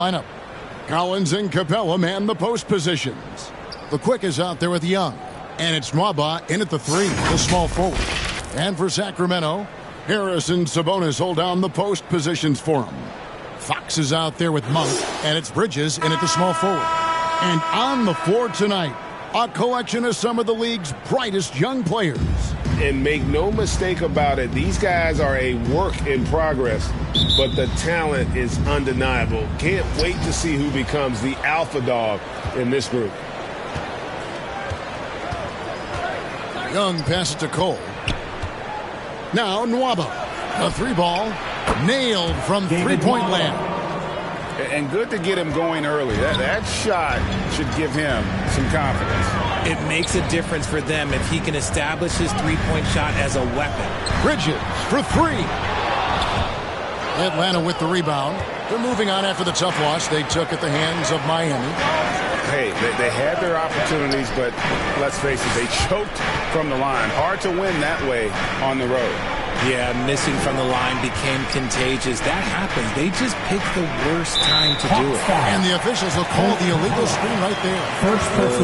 Lineup. Collins and Capella man the post positions. The quick is out there with Young. And it's Mwaba in at the 3, the small forward. And for Sacramento, Harris and Sabonis hold down the post positions for him. Fox is out there with Monk, and it's Bridges in at the small forward. And on the floor tonight, a collection of some of the league's brightest young players. And make no mistake about it, these guys are a work in progress, but the talent is undeniable. Can't wait to see who becomes the alpha dog in this group. Young passes to Cole. Now Nwaba. A 3-ball. Nailed from three-point land. And good to get him going early. That shot should give him some confidence. It makes a difference for them if he can establish his three-point shot as a weapon. Bridges for 3. Atlanta with the rebound. They're moving on after the tough loss they took at the hands of Miami. Hey, they had their opportunities, but let's face it, they choked from the line. Hard to win that way on the road. Yeah, missing from the line became contagious. That happens. They just picked the worst time to do it. And the officials will call the illegal screen right there.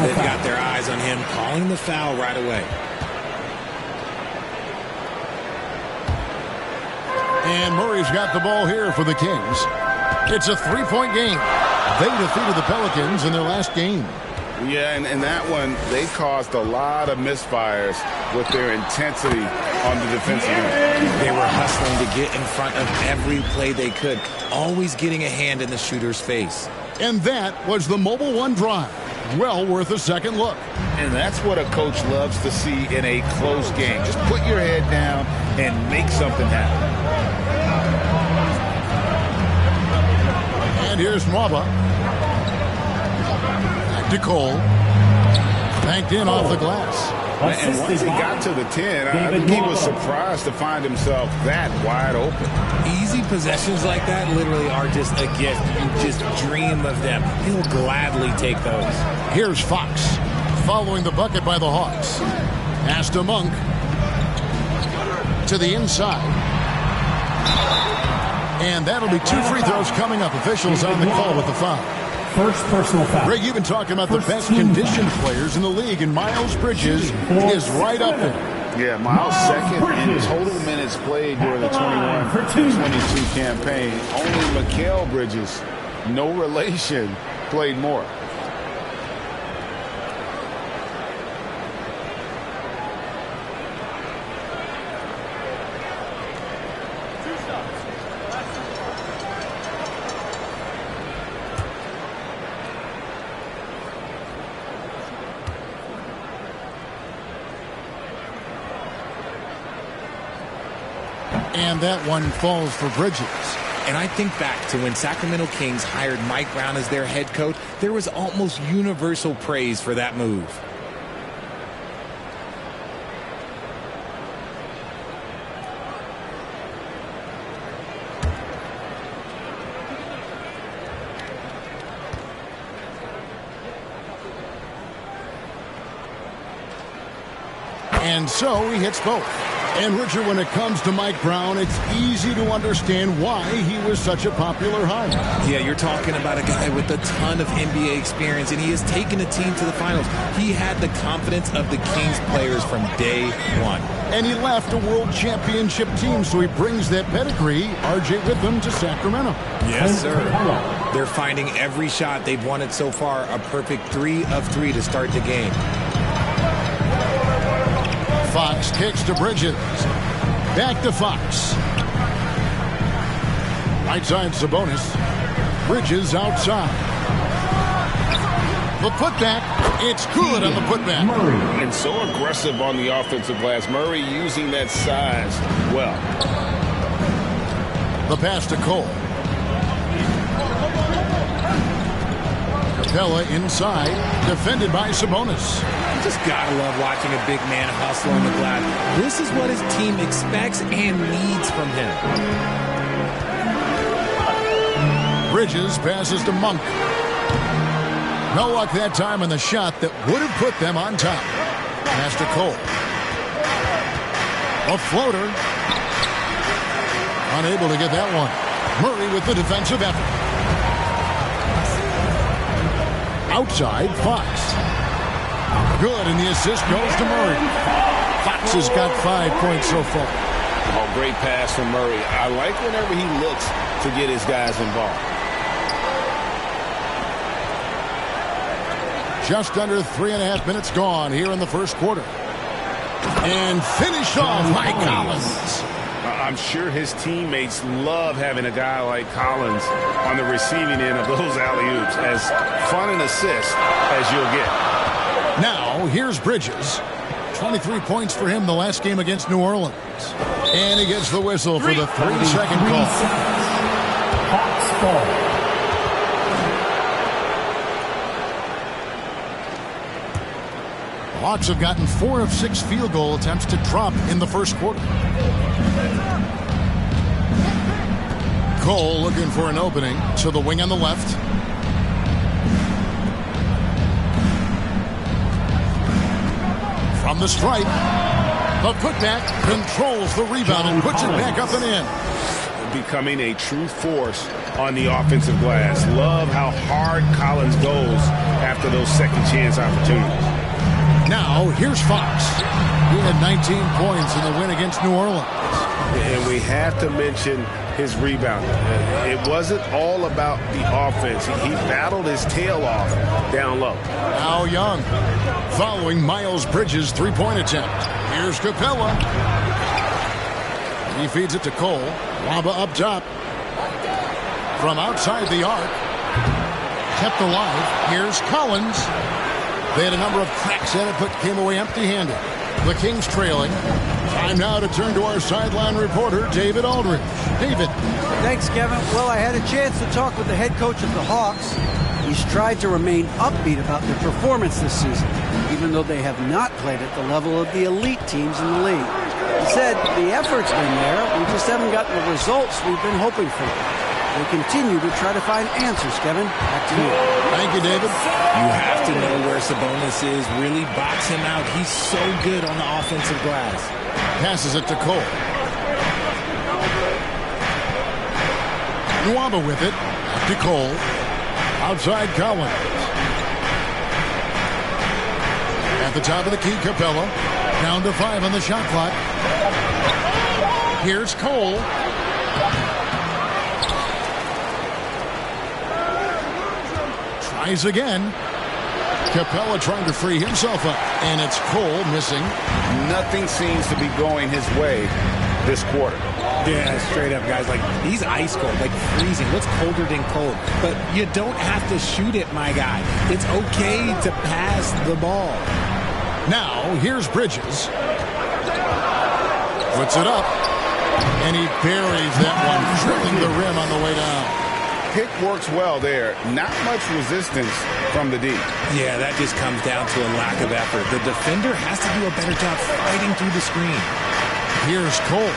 They've got their eyes on him, calling the foul right away. And Murray's got the ball here for the Kings. It's a 3-point game. They defeated the Pelicans in their last game. Yeah, and that one, they caused a lot of misfires with their intensity on the defensive end. They were hustling to get in front of every play they could, always getting a hand in the shooter's face. And that was the Mobile One drive. Well worth a second look. And that's what a coach loves to see in a close game. Just put your head down and make something happen. And here's Mwaba. Back to Cole. Banked in off the glass. And once he got to the 10, I think he was surprised to find himself that wide open. Easy possessions like that literally are just a gift. You just dream of them. He'll gladly take those. Here's Fox following the bucket by the Hawks. Pass to Monk. To the inside. And that'll be 2 free throws coming up. Officials on the call with the foul. First personal foul. Greg, you've been talking about the best conditioned players in the league, and Miles Bridges is right up there. Yeah, Miles second in total minutes played during the 21-22 campaign. Only Mikal Bridges, no relation, played more. And that one falls for Bridges. And I think back to when Sacramento Kings hired Mike Brown as their head coach, there was almost universal praise for that move. And so he hits both. And, Richard, when it comes to Mike Brown, it's easy to understand why he was such a popular hire. Yeah, you're talking about a guy with a ton of NBA experience, and he has taken a team to the finals. He had the confidence of the Kings players from day one. And he left a world championship team, so he brings that pedigree, RJ, with him to Sacramento. Yes, sir. They're finding every shot they've wanted so far, a perfect 3 of 3 to start the game. Fox kicks to Bridges. Back to Fox. Right side Sabonis. Bridges outside. The putback. It's good on the putback. And so aggressive on the offensive glass. Murray using that size well. The pass to Cole. Capella inside. Defended by Sabonis. You just gotta love watching a big man hustle on the glass. This is what his team expects and needs from him. Bridges passes to Monk. No luck that time on the shot that would have put them on top. Pass to Cole. A floater. Unable to get that one. Murray with the defensive effort. outside Fox. Good, and the assist goes to Murray. Fox has got 5 points so far. Oh, great pass from Murray. I like whenever he looks to get his guys involved. Just under 3.5 minutes gone here in the first quarter. And finished off by Collins. I'm sure his teammates love having a guy like Collins on the receiving end of those alley-oops. As fun an assist as you'll get. Now, here's Bridges. 23 points for him the last game against New Orleans. And he gets the whistle for the 3-second call. Hawks ball. Hawks have gotten 4 of 6 field goal attempts to drop in the first quarter. Cole looking for an opening to the wing on the left. From the stripe, the putback controls the rebound and puts it back up and in. Becoming a true force on the offensive glass. Love how hard Collins goes after those second chance opportunities. Now, here's Fox. He had 19 points in the win against New Orleans. And we have to mention his rebounding. It wasn't all about the offense. He battled his tail off down low. Now Young following Miles Bridges' three-point attempt. Here's Capella. He feeds it to Cole. Wamba up top. From outside the arc. Kept alive. Here's Collins. They had a number of cracks at it, but came away empty-handed. The Kings trailing. Time now to turn to our sideline reporter, David Aldridge. David. Thanks, Kevin. Well, I had a chance to talk with the head coach of the Hawks. He's tried to remain upbeat about their performance this season, even though they have not played at the level of the elite teams in the league. He said the effort's been there, we just haven't gotten the results we've been hoping for. They continue to try to find answers, Kevin. Back to you. Thank you, David. You have to know where Sabonis is. Really box him out. He's so good on the offensive glass. Passes it to Cole. Nwaba with it. To Cole. Outside Collins. At the top of the key, Capella. Down to 5 on the shot clock. Here's Cole. Tries again. Capella trying to free himself up. And it's Cole missing. Nothing seems to be going his way this quarter. Yeah, straight up, guys. Like, he's ice cold, like freezing. What's colder than cold? But you don't have to shoot it, my guy. It's okay to pass the ball. Now, here's Bridges. Puts it up. And he buries that one, drilling the rim on the way down. Pick works well there. Not much resistance from the D. Yeah, that just comes down to a lack of effort. The defender has to do a better job fighting through the screen. Here's Cole.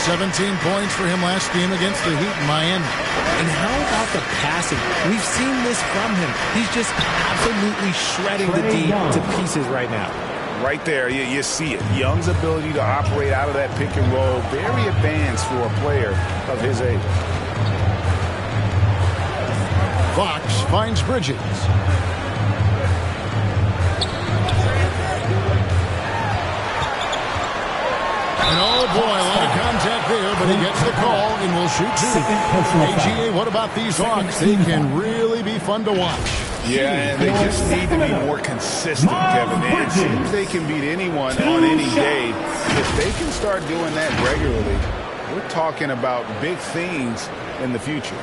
17 points for him last game against the Heat in Miami. And how about the passing? We've seen this from him. He's just absolutely shredding the D to pieces right now. Right there, you see it. Young's ability to operate out of that pick and roll, very advanced for a player of his age. Fox finds Bridges. And oh boy, a lot of contact there, but he gets the call and will shoot two. AGA, what about these Hawks? They can really be fun to watch. Yeah, and they just need to be more consistent, Kevin. It seems they can beat anyone on any day. If they can start doing that regularly, we're talking about big things in the future.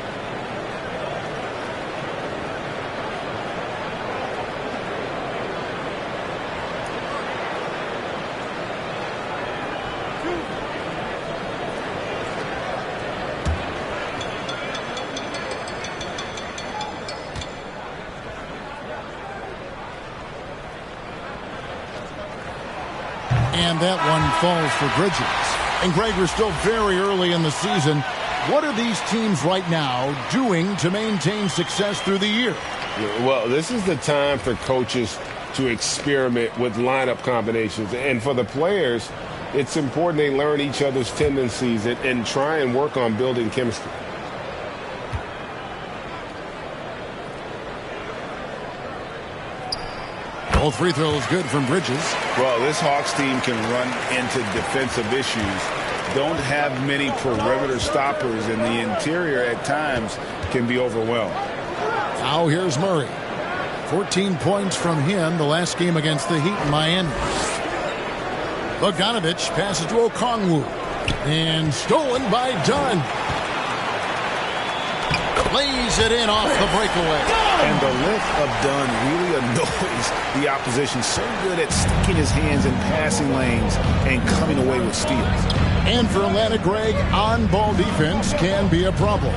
And that one falls for Bridges. And Greg, we're still very early in the season. What are these teams right now doing to maintain success through the year? Well, this is the time for coaches to experiment with lineup combinations. And for the players, it's important they learn each other's tendencies and try and work on building chemistry. Both free throws good from Bridges. Well, this Hawks team can run into defensive issues. Don't have many perimeter stoppers, and the interior at times can be overwhelmed. Now here's Murray. 14 points from him the last game against the Heat in Miami. Bogdanovich passes to Okongwu. And stolen by Dunn. Lays it in off the breakaway. And the lift of Dunn really annoys the opposition. So good at sticking his hands in passing lanes and coming away with steals. And for Atlanta, Greg, on-ball defense can be a problem.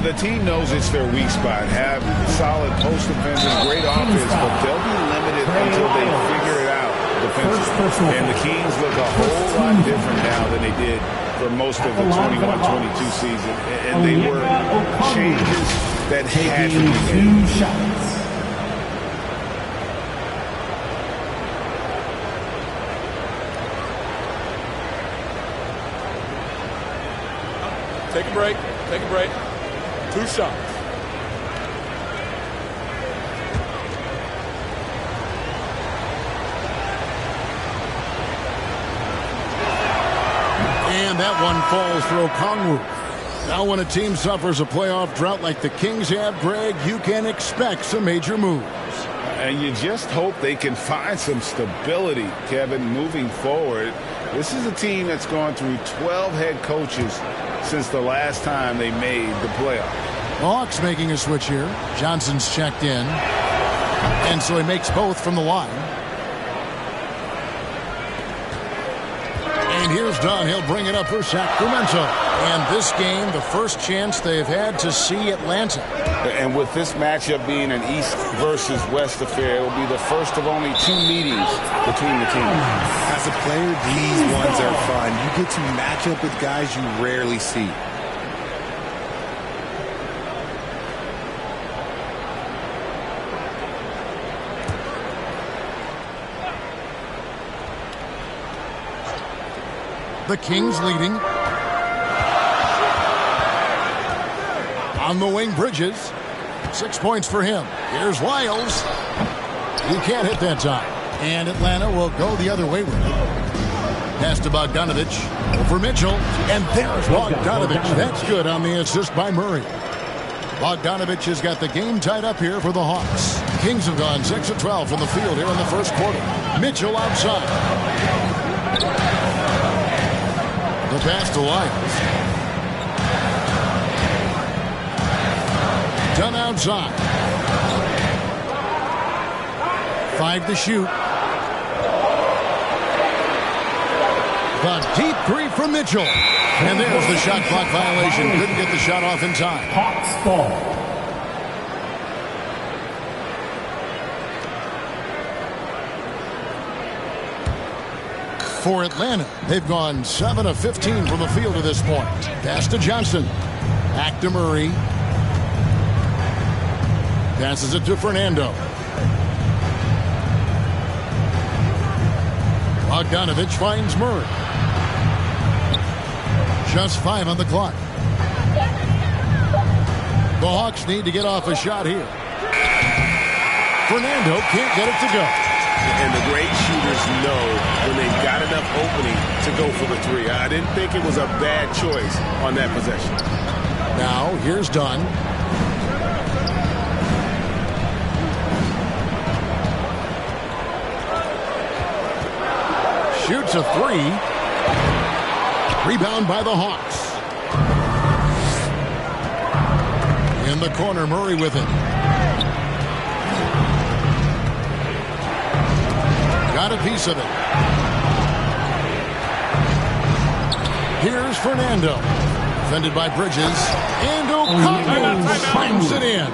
The team knows it's their weak spot. Have solid post defense and great offense, but they'll be limited until they figure it out defensively. And the Kings look a whole lot different now than they did for most of the 21-22 season. And they were changes that had to be made. Take a break. Take a break. 2 shots. And that one falls for Okongwu. Now when a team suffers a playoff drought like the Kings have, Greg, you can expect some major moves. And you just hope they can find some stability, Kevin, moving forward. This is a team that's gone through 12 head coaches since the last time they made the playoffs. The Hawks making a switch here. Johnson's checked in. And so he makes both from the line. And here's Dunn. He'll bring it up for Sacramento. And this game, the first chance they've had to see Atlanta. And with this matchup being an East versus West affair, it will be the first of only 2 meetings between the teams. As a player, these ones are fun. You get to match up with guys you rarely see. The Kings leading. On the wing, Bridges. 6 points for him. Here's Wiles. He can't hit that time. And Atlanta will go the other way with it. Pass to Bogdanovich. Over Mitchell. And there's Bogdanovich. That's good on the assist by Murray. Bogdanovich has got the game tied up here for the Hawks. Kings have gone 6 of 12 from the field here in the first quarter. Mitchell outside. The pass to Wiles. Done outside. 5 to shoot. The deep three from Mitchell. And there's the shot clock violation. Couldn't get the shot off in time. Hawks ball. For Atlanta, they've gone 7 of 15 from the field to this point. Pass to Johnson. Back to Murray. Passes it to Fernando. Bogdanovich finds Murray. Just 5 on the clock. The Hawks need to get off a shot here. Fernando can't get it to go. And the great shooters know when they've got enough opening to go for the 3. I didn't think it was a bad choice on that possession. Now, here's Dunn. Shoots a 3. Rebound by the Hawks. In the corner, Murray with it. Got a piece of it. Here's Fernando. Defended by Bridges. And Okongwu slams it in.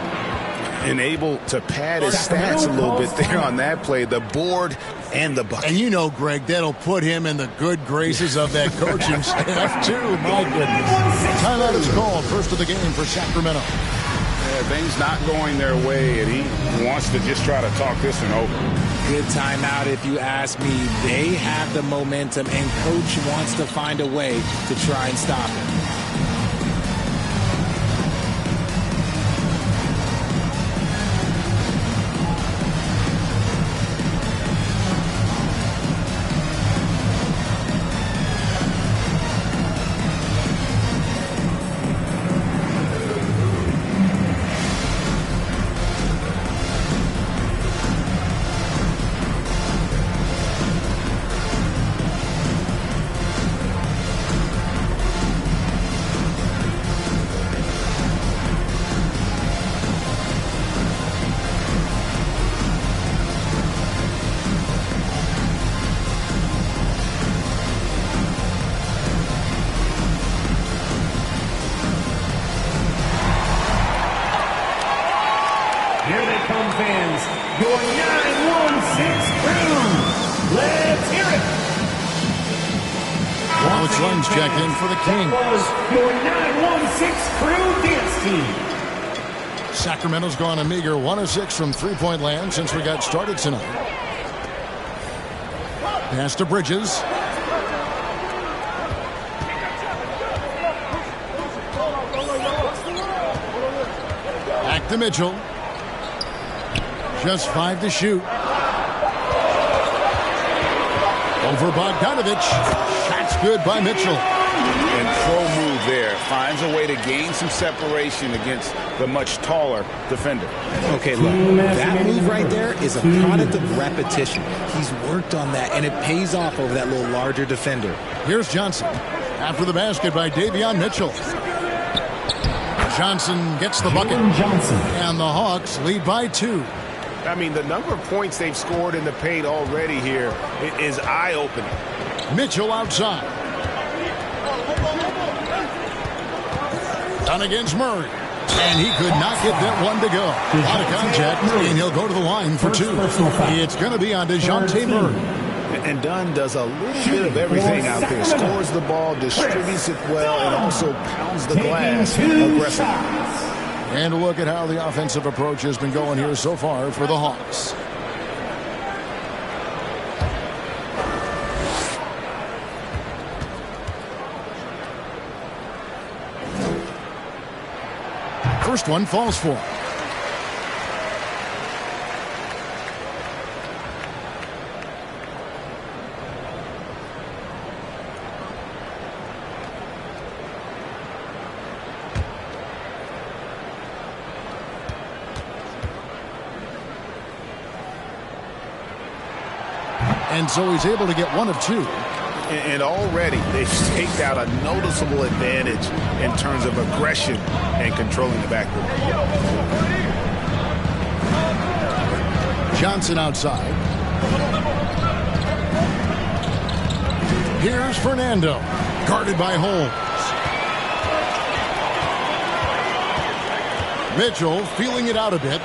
And able to pad his stats a little bit there on that play. The board and the bucket. And you know, Greg, that'll put him in the good graces of that coaching staff, too. My goodness. Timeout is called. First of the game for Sacramento. Yeah, things not going their way, and he wants to just try to talk this one over. Good timeout if you ask me. They have the momentum, and coach wants to find a way to try and stop it. come, fans, your 916 crew. Let's hear it. Alex Lund's checked in for the Kings. That was your 916 crew dance team. Sacramento's gone a meager 1 of 6 from three-point land since we got started tonight. Pass to Bridges. Back to Mitchell. Just 5 to shoot. Over Bogdanovich. Shot's good by Mitchell. And pro move there. Finds a way to gain some separation against the much taller defender. Okay, look, that move right there is a product of repetition. He's worked on that, and it pays off over that little larger defender. Here's Johnson. After the basket by Davion Mitchell. Johnson gets the bucket. And the Hawks lead by 2. I mean, the number of points they've scored in the paint already here is eye-opening. Mitchell outside. Done against Murray. And he could not get that one to go. Out of contact, and he'll go to the line for 2. It's going to be on DeJounte Murray. And Dunn does a little bit of everything out there. Scores the ball, distributes it well, and also pounds the glass aggressively. And look at how the offensive approach has been going here so far for the Hawks. First one falls for him. And so he's able to get 1 of 2. And already they've staked out a noticeable advantage in terms of aggression and controlling the backcourt. Johnson outside. Here's Fernando. Guarded by Holmes. Mitchell feeling it out a bit.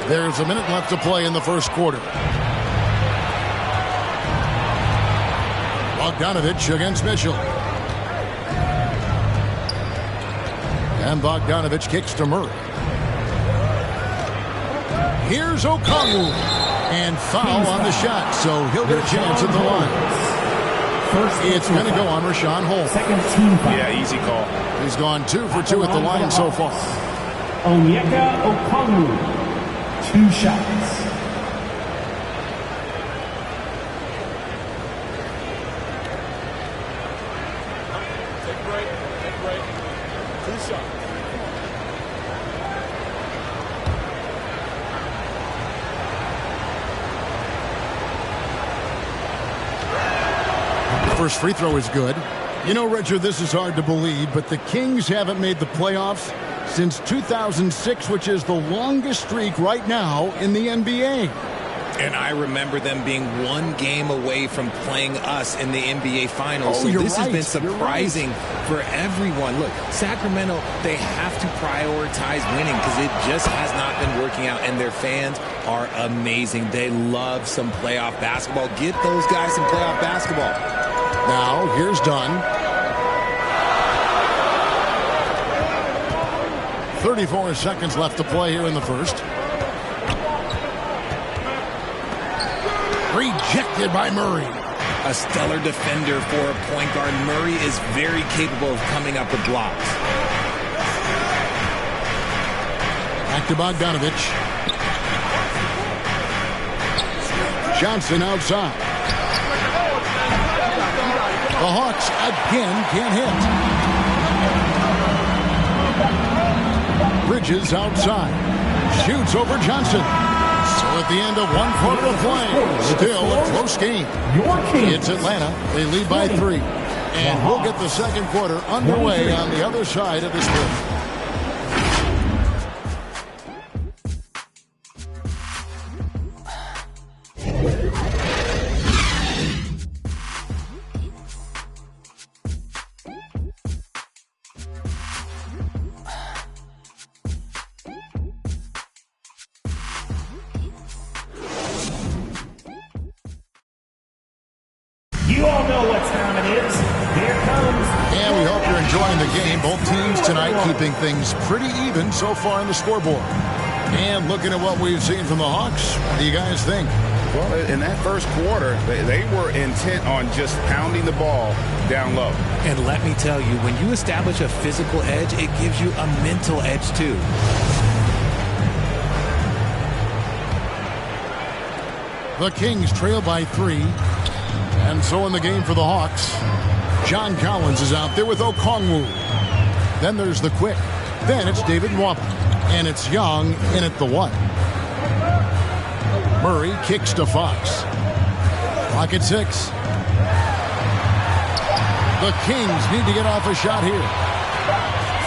There's a minute left to play in the first quarter. Bogdanovich against Mitchell. And Bogdanovich kicks to Murray. Here's Okongwu. And foul on the shot, so he'll get a chance at the line. It's going to go on Rashawn Holmes. Yeah, easy call. He's gone 2 for 2 at the line so far. Onyeka Okongwu. 2 shots. Take a break. 2 shots. The first free throw is good. You know, Richard, this is hard to believe, but the Kings haven't made the playoffs since 2006, which is the longest streak right now in the NBA. And I remember them being 1 game away from playing us in the NBA Finals. So this has been surprising for everyone. Look, Sacramento, they have to prioritize winning because it just has not been working out. And their fans are amazing. They love some playoff basketball. Get those guys some playoff basketball. Now, here's Dunn. 34 seconds left to play here in the first. Rejected by Murray. A stellar defender for a point guard. Murray is very capable of coming up with blocks. Back to Bogdanovich. Johnson outside. The Hawks again can't hit. Bridges outside. Shoots over Johnson. So at the end of 1 quarter of play, still a close game. It's Atlanta. They lead by 3. And we'll get the second quarter underway on the other side of this break. Here comes. And we hope you're enjoying the game. Both teams tonight keeping things pretty even so far on the scoreboard. And looking at what we've seen from the Hawks, what do you guys think? Well, in that first quarter, they were intent on just pounding the ball down low. And let me tell you, when you establish a physical edge, it gives you a mental edge too. The Kings trail by 3. And so in the game for the Hawks, John Collins is out there with Okongwu. Then there's the Quick. Then it's David Nwaba. And it's Young in at the 1. Murray kicks to Fox. Clock at 6. The Kings need to get off a shot here.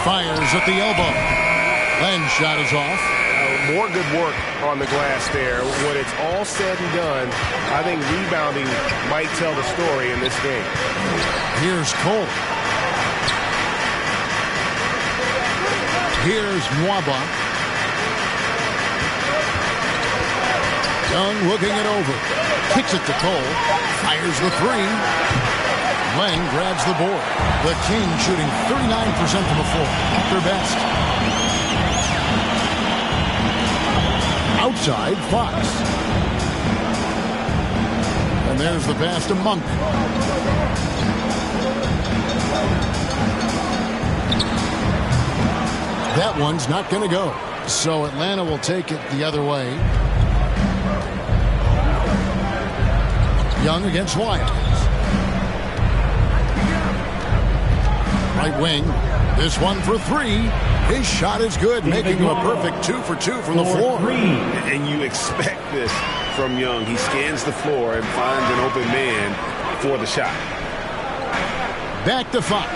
Fires at the elbow. Len's shot is off. More good work on the glass there. When it's all said and done, I think rebounding might tell the story in this game. Here's Cole. Here's Nwaba. Young looking it over. Kicks it to Cole. Fires the 3. Len grabs the board. The Kings shooting 39% from the floor. At their best. Outside, Fox. And there's the pass to Monk. That one's not going to go. So Atlanta will take it the other way. Young against Wyatt. Right wing. This one for 3. His shot is good, making him a perfect 2 for 2 from the floor. And you expect this from Young. He scans the floor and finds an open man for the shot. Back to Fox.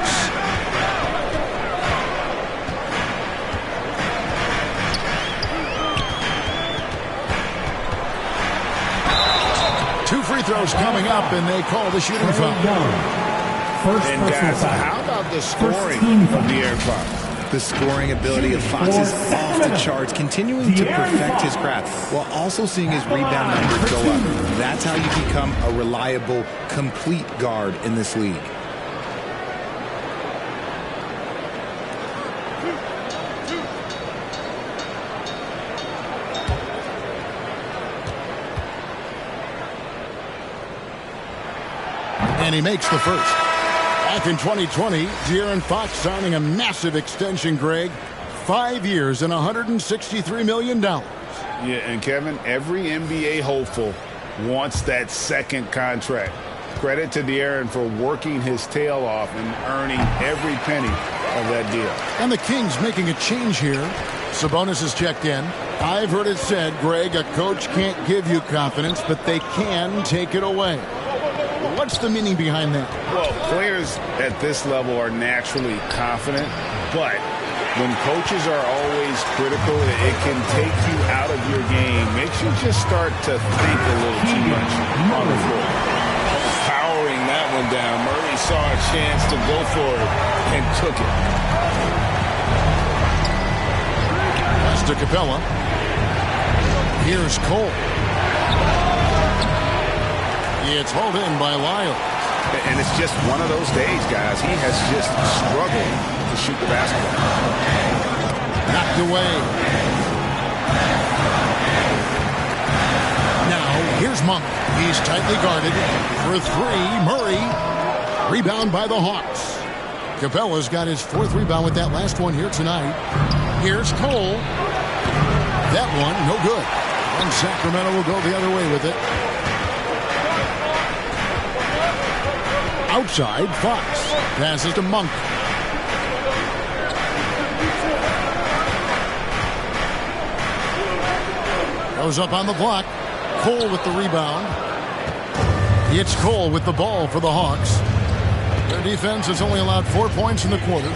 Two free throws coming up, and they call the shooting foul. And guys, how about the scoring of De'Aaron Fox? The scoring ability of Fox is off the charts, continuing to perfect his craft while also seeing his rebound numbers go up. That's how you become a reliable, complete guard in this league. And he makes the first. Back in 2020, De'Aaron Fox signing a massive extension, Greg. 5 years and $163 million. Yeah, and Kevin, every NBA hopeful wants that second contract. Credit to De'Aaron for working his tail off and earning every penny of that deal. And the Kings making a change here. Sabonis is checked in. I've heard it said, Greg, a coach can't give you confidence, but they can take it away. What's the meaning behind that? Well, players at this level are naturally confident, but when coaches are always critical, it can take you out of your game. Makes you just start to think a little too much on the floor. Powering that one down. Murray saw a chance to go for it and took it. Pass to Capella. Here's Cole. It's hauled in by Lyle. And it's just one of those days, guys. He has just struggled to shoot the basketball. Knocked away. Now, here's Monk. He's tightly guarded. For 3, Murray. Rebound by the Hawks. Capella's got his 4th rebound with that last one here tonight. Here's Cole. That one, no good. And Sacramento will go the other way with it. Outside, Fox. Passes to Monk. Goes up on the block. Cole with the rebound. It's Cole with the ball for the Hawks. Their defense has only allowed 4 points in the quarter.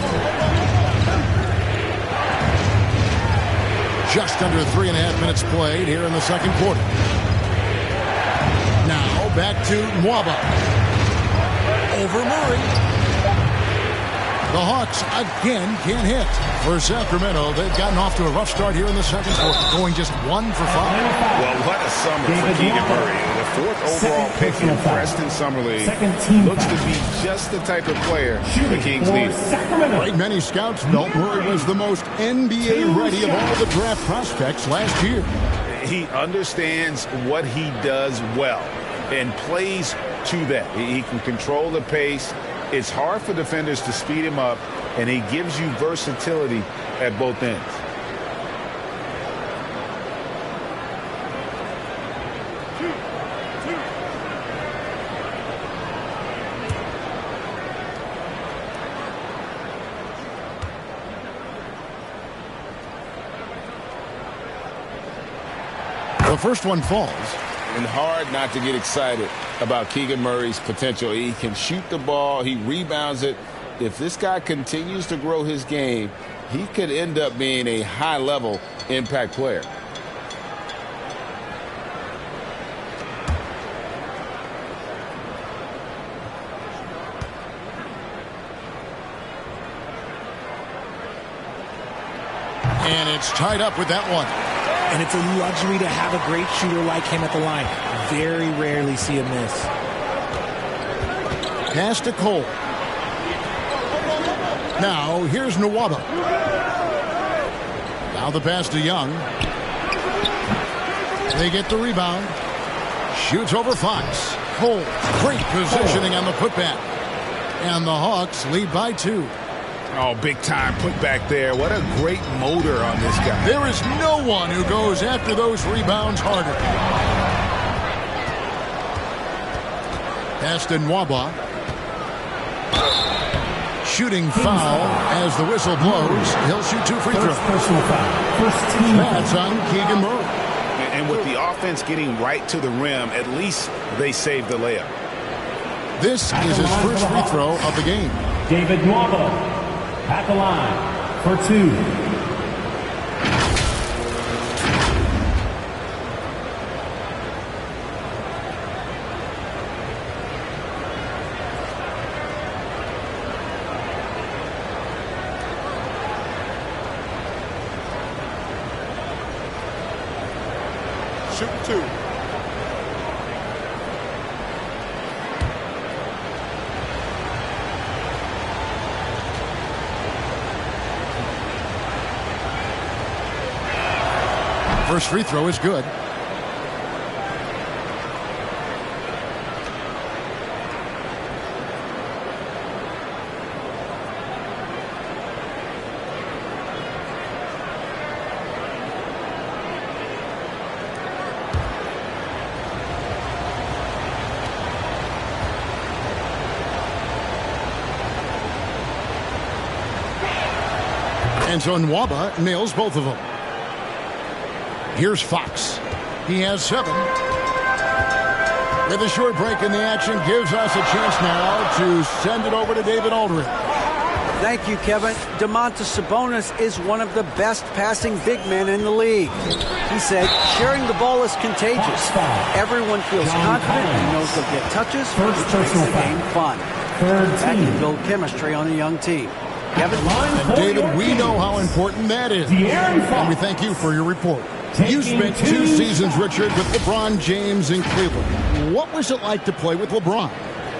Just under 3.5 minutes played here in the second quarter. Now back to Nwaba. Over Murray. The Hawks again can't hit. For Sacramento, they've gotten off to a rough start here in the second quarter, going just 1 for 5. Well, what a summer for Keegan Murray. The 4th overall pick in Preston Summer League looks to be just the type of player the Kings need. Right, many scouts felt Murray was the most NBA ready of all the draft prospects last year. He understands what he does well and plays to that. He can control the pace. It's hard for defenders to speed him up, and he gives you versatility at both ends. The first one falls. And hard not to get excited about Keegan Murray's potential. He can shoot the ball. He rebounds it. If this guy continues to grow his game, he could end up being a high-level impact player. And it's tied up with that one. And it's a luxury to have a great shooter like him at the line. Very rarely see a miss. Pass to Cole. Now, here's Nwaba. Now the pass to Young. They get the rebound. Shoots over Fox. Cole, great positioning on the putback. And the Hawks lead by 2. Oh, big time putback there. What a great motor on this guy. There is no one who goes after those rebounds harder. Pass to Nwaba. Shooting foul as the whistle blows. He'll shoot 2 free throws. Personal foul. First team. That's on Keegan Murray. And with the offense getting right to the rim, at least they saved the layup. This is his first free throw of the game. David Nwaba at the line for 2. Shoot 2. First free throw is good. And so Nwaba nails both of them. Here's Fox. He has 7. With a short break in the action, gives us a chance now to send it over to David Aldridge. Thank you, Kevin. Domantas Sabonis is one of the best passing big men in the league. He said, sharing the ball is contagious. Everyone feels confident and knows they'll get touches, which makes the game fun. That can build chemistry on a young team. Kevin? And David, we know how important that is. And we thank you for your report. You spent 2 seasons, Richard, with LeBron James in Cleveland. What was it like to play with LeBron?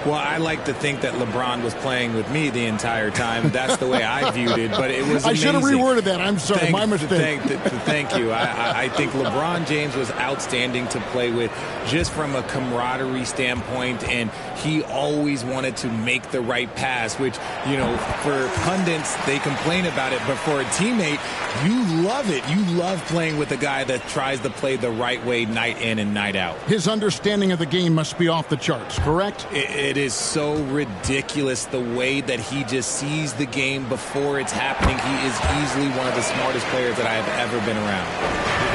Well, I like to think that LeBron was playing with me the entire time. That's the way I viewed it, but it was amazing. I should have reworded that. I'm sorry, my mistake. Thank you. I think LeBron James was outstanding to play with just from a camaraderie standpoint, and he always wanted to make the right pass, which, you know, for pundits, they complain about it, but for a teammate, you love it. You love playing with a guy that tries to play the right way night in and night out. His understanding of the game must be off the charts, correct? It is so ridiculous the way that he just sees the game before it's happening. He is easily one of the smartest players that I have ever been around.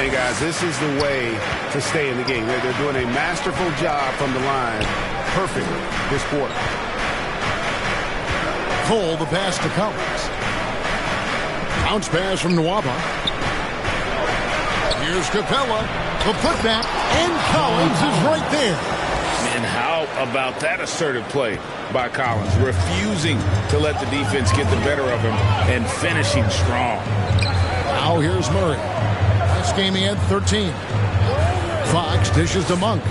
Hey, guys, this is the way to stay in the game. They're doing a masterful job from the line. Perfect this quarter. Cole, the pass to Collins. Bounce pass from Nwaba. Here's Capella. The putback, and Collins is right there. And how about that assertive play by Collins, refusing to let the defense get the better of him and finishing strong. Now here's Murray. Last game he had 13. Fox dishes to Monk.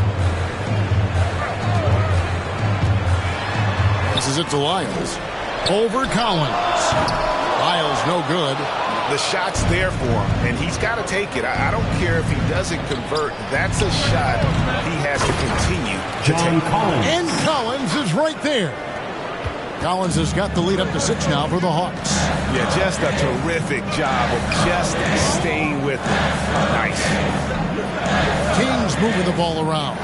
This is it to Lyles. Over Collins. Lyles no good. The shot's there for him, and he's got to take it. I don't care if he doesn't convert. That's a shot he has to continue to take. And Collins is right there. Collins has got the lead up to 6 now for the Hawks. Yeah, just a terrific job of just staying with it. Nice. Kings moving the ball around.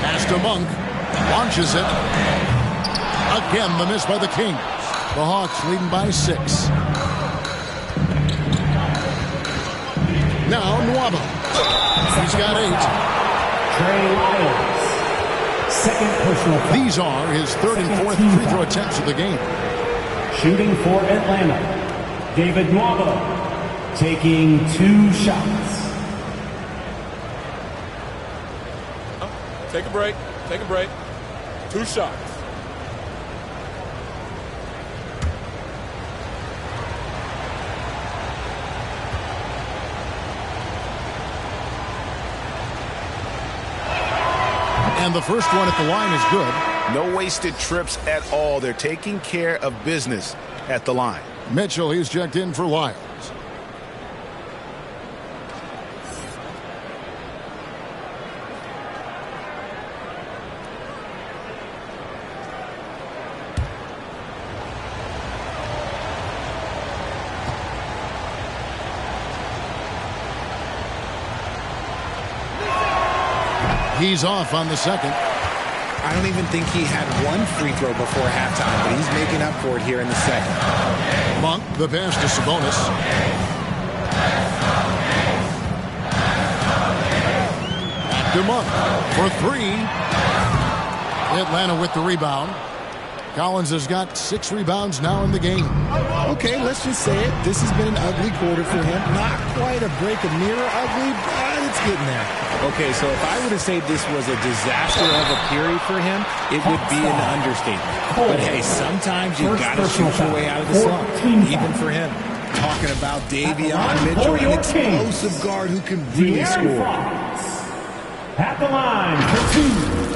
Pass to Monk. Launches it. Again, the miss by the Kings. The Hawks leading by 6. Now Nwaba. He's got 8. Trey Lyles. Second personal foul. These are his 3rd and 4th free throw attempts of the game. Shooting for Atlanta, David Nwaba taking 2 shots. Take a break. Take a break. 2 shots. And the first one at the line is good. No wasted trips at all. They're taking care of business at the line. Mitchell, he's checked in for Lyles. He's off on the second. I don't even think he had one free throw before halftime, but he's making up for it here in the second. Monk, the pass to Sabonis. Back to Monk for 3. Atlanta with the rebound. Collins has got 6 rebounds now in the game. Okay, let's just say it. This has been an ugly quarter for him. Not quite a break of mirror ugly, but it's getting there. Okay, so if I were to say this was a disaster of a period for him, it would be an understatement. But hey, sometimes you've got to shoot your way out of the slump, even for him. Talking about Davion Mitchell, an explosive guard who can really score. At the line for 2.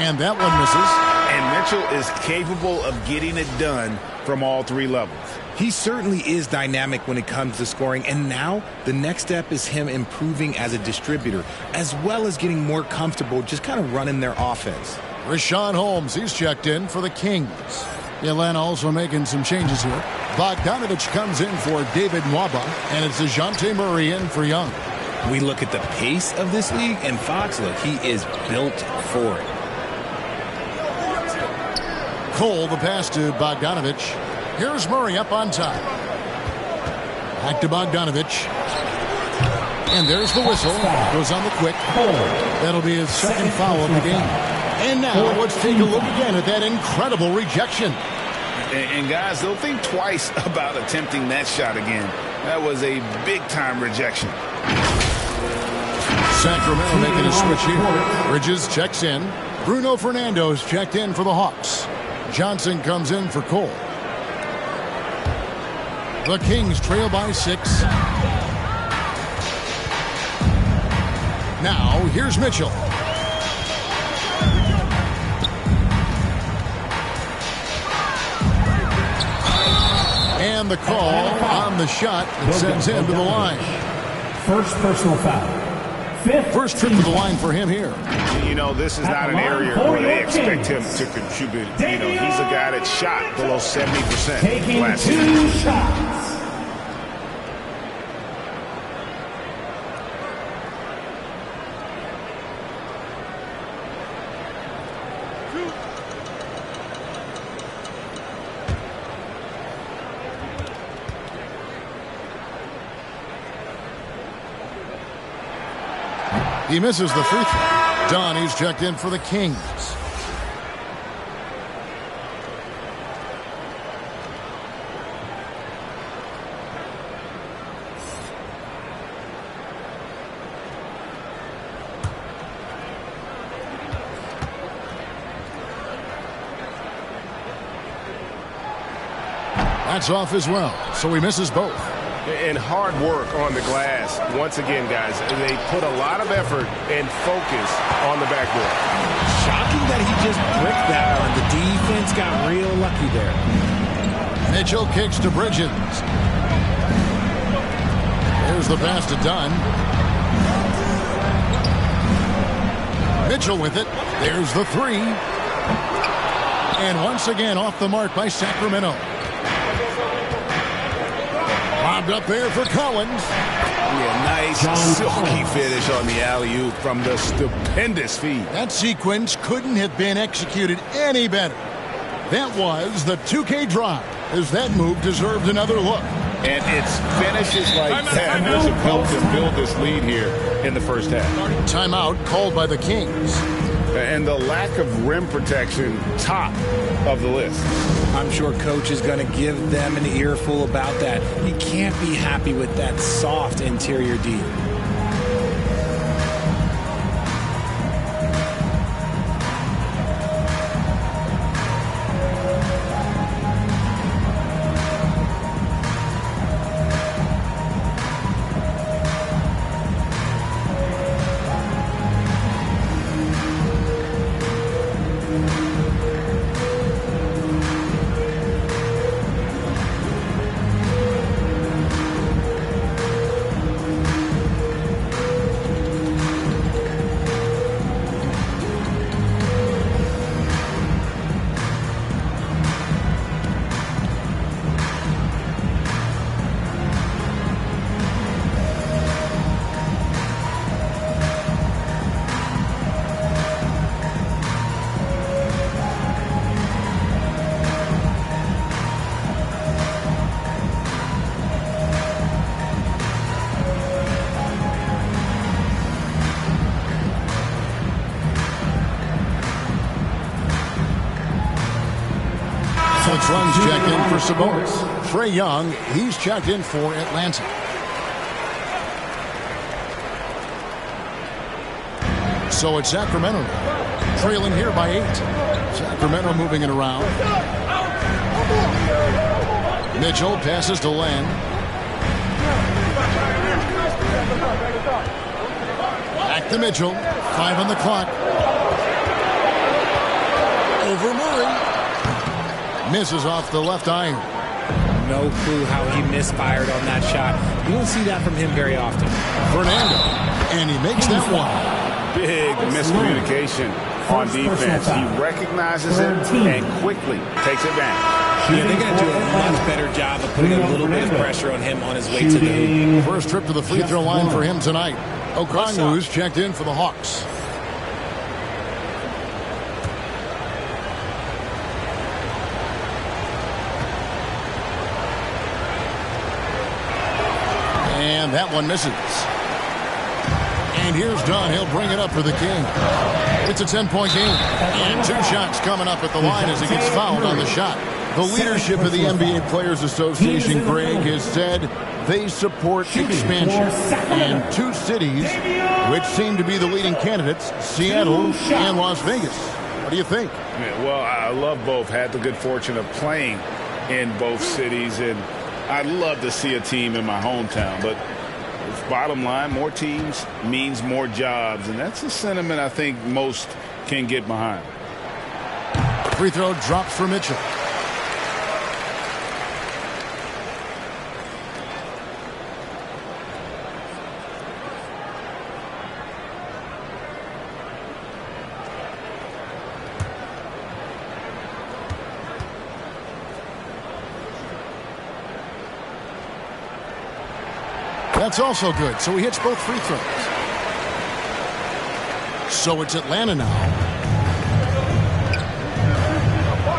And that one misses. And Mitchell is capable of getting it done from all 3 levels. He certainly is dynamic when it comes to scoring, and now the next step is him improving as a distributor, as well as getting more comfortable just kind of running their offense. Rashawn Holmes, he's checked in for the Kings. Atlanta also making some changes here. Bogdanovich comes in for David Nwaba, and it's DeJounte Murray in for Young. We look at the pace of this league, and Fox, look, he is built for it. Cole, the pass to Bogdanovich. Here's Murray up on top. Back to Bogdanovich. And there's the whistle. Goes on the quick. That'll be his second foul of the game. And now let's take a look again at that incredible rejection. And guys, they'll think twice about attempting that shot again. That was a big-time rejection. Sacramento making a switch here. Bridges checks in. Bruno Fernando's checked in for the Hawks. Johnson comes in for Cole. The Kings trail by 6. Now, here's Mitchell. And the call on the shot that sends him to the line. First personal foul. First trip to the line for him here. You know, this is not an area where they expect him to contribute. You know, he's a guy that shot below 70% taking last 2 season. shots. He misses the free throw. Dunn, he's checked in for the Kings. That's off as well, so he misses both. And hard work on the glass. Once again, guys, they put a lot of effort and focus on the backboard. Shocking that he just bricked that one. The defense got real lucky there. Mitchell kicks to Bridges. There's the pass to Dunn. Mitchell with it. There's the three. And once again off the mark by Sacramento. Lobbed up there for Collins. Yeah, nice silky finish on the alley-oop from the stupendous feed. That sequence couldn't have been executed any better. That was the 2K drive, as that move deserved another look. And it's finishes like that that have helped them build this lead here in the first half. Timeout called by the Kings. And the lack of rim protection, top of the list. I'm sure coach is going to give them an earful about that. He can't be happy with that soft interior D. Runs checked in for Sabonis. Trae Young, he's checked in for Atlanta. So it's Sacramento now, trailing here by 8. Sacramento moving it around. Mitchell passes to Len. Back to Mitchell. 5 on the clock. Over Murray. Misses off the left iron. No clue how he misfired on that shot. You don't see that from him very often. Fernando, and he makes that one. Big miscommunication on defense. He recognizes it and quickly takes advantage. Yeah, they're going to do a much better job of putting a little bit of pressure on him on his way to the hoop. First trip to the free throw line for him tonight. Okongwu's checked in for the Hawks. And that one misses. And here's Dunn. He'll bring it up for the King. It's a 10-point game. And 2 shots coming up at the line as he gets fouled on the shot. The leadership of the NBA Players Association, Greg, has said they support expansion. And 2 cities, which seem to be the leading candidates, Seattle and Las Vegas. What do you think? Yeah, well, I love both. Had the good fortune of playing in both cities, and I'd love to see a team in my hometown, but bottom line, more teams means more jobs, and that's a sentiment I think most can get behind. Free throw drops for Mitchell. That's also good. So he hits both free throws. So it's Atlanta now.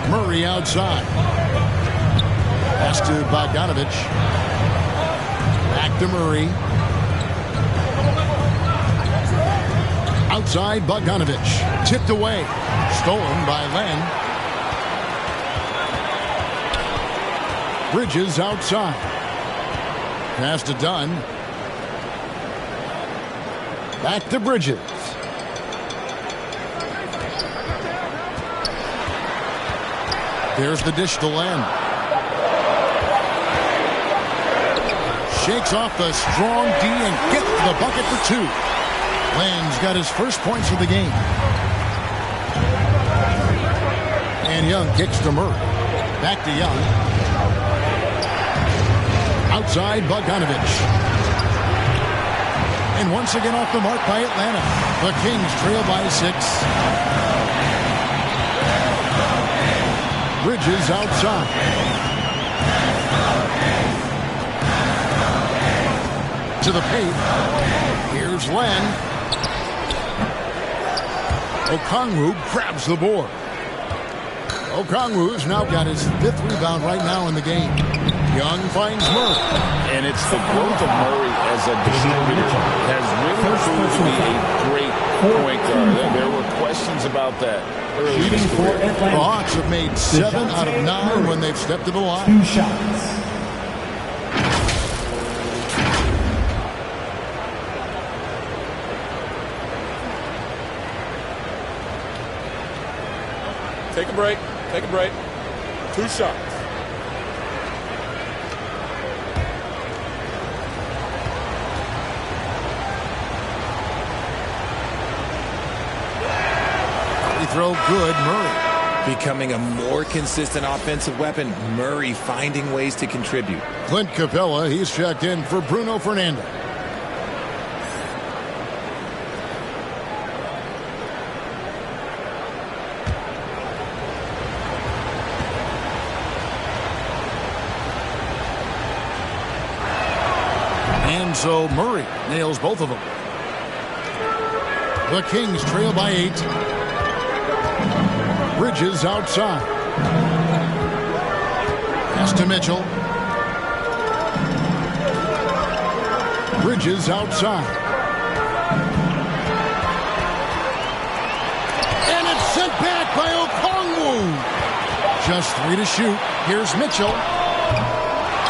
Murray outside. Pass to Bogdanovich. Back to Murray. Outside, Bogdanovich. Tipped away. Stolen by Len. Bridges outside. Pass to Dunn. Back to Bridges. There's the dish to Len. Shakes off the strong D and gets the bucket for two. Len's got his first points of the game. And Young kicks to Murray. Back to Young. Outside, Bogdanovich. And once again off the mark by Atlanta. The Kings trail by 6. Bridges outside. To the paint. Here's Len. Okongwu grabs the board. Okongwu's now got his 5th rebound right now in the game. Young finds Murray. And it's the growth of Murray as a distributor has really proved to be a great point guard. There were questions about that early in his career. The Hawks have made 7 out of 9 when they've stepped to the line. 2 shots. Take a break. Take a break. 2 shots. Free throw good, Murray. Becoming a more consistent offensive weapon. Murray finding ways to contribute. Clint Capella, he's checked in for Bruno Fernando. And so Murray nails both of them. The Kings trail by 8. Bridges outside. Pass to Mitchell. Bridges outside. And it's sent back by Okongwu. Just 3 to shoot. Here's Mitchell.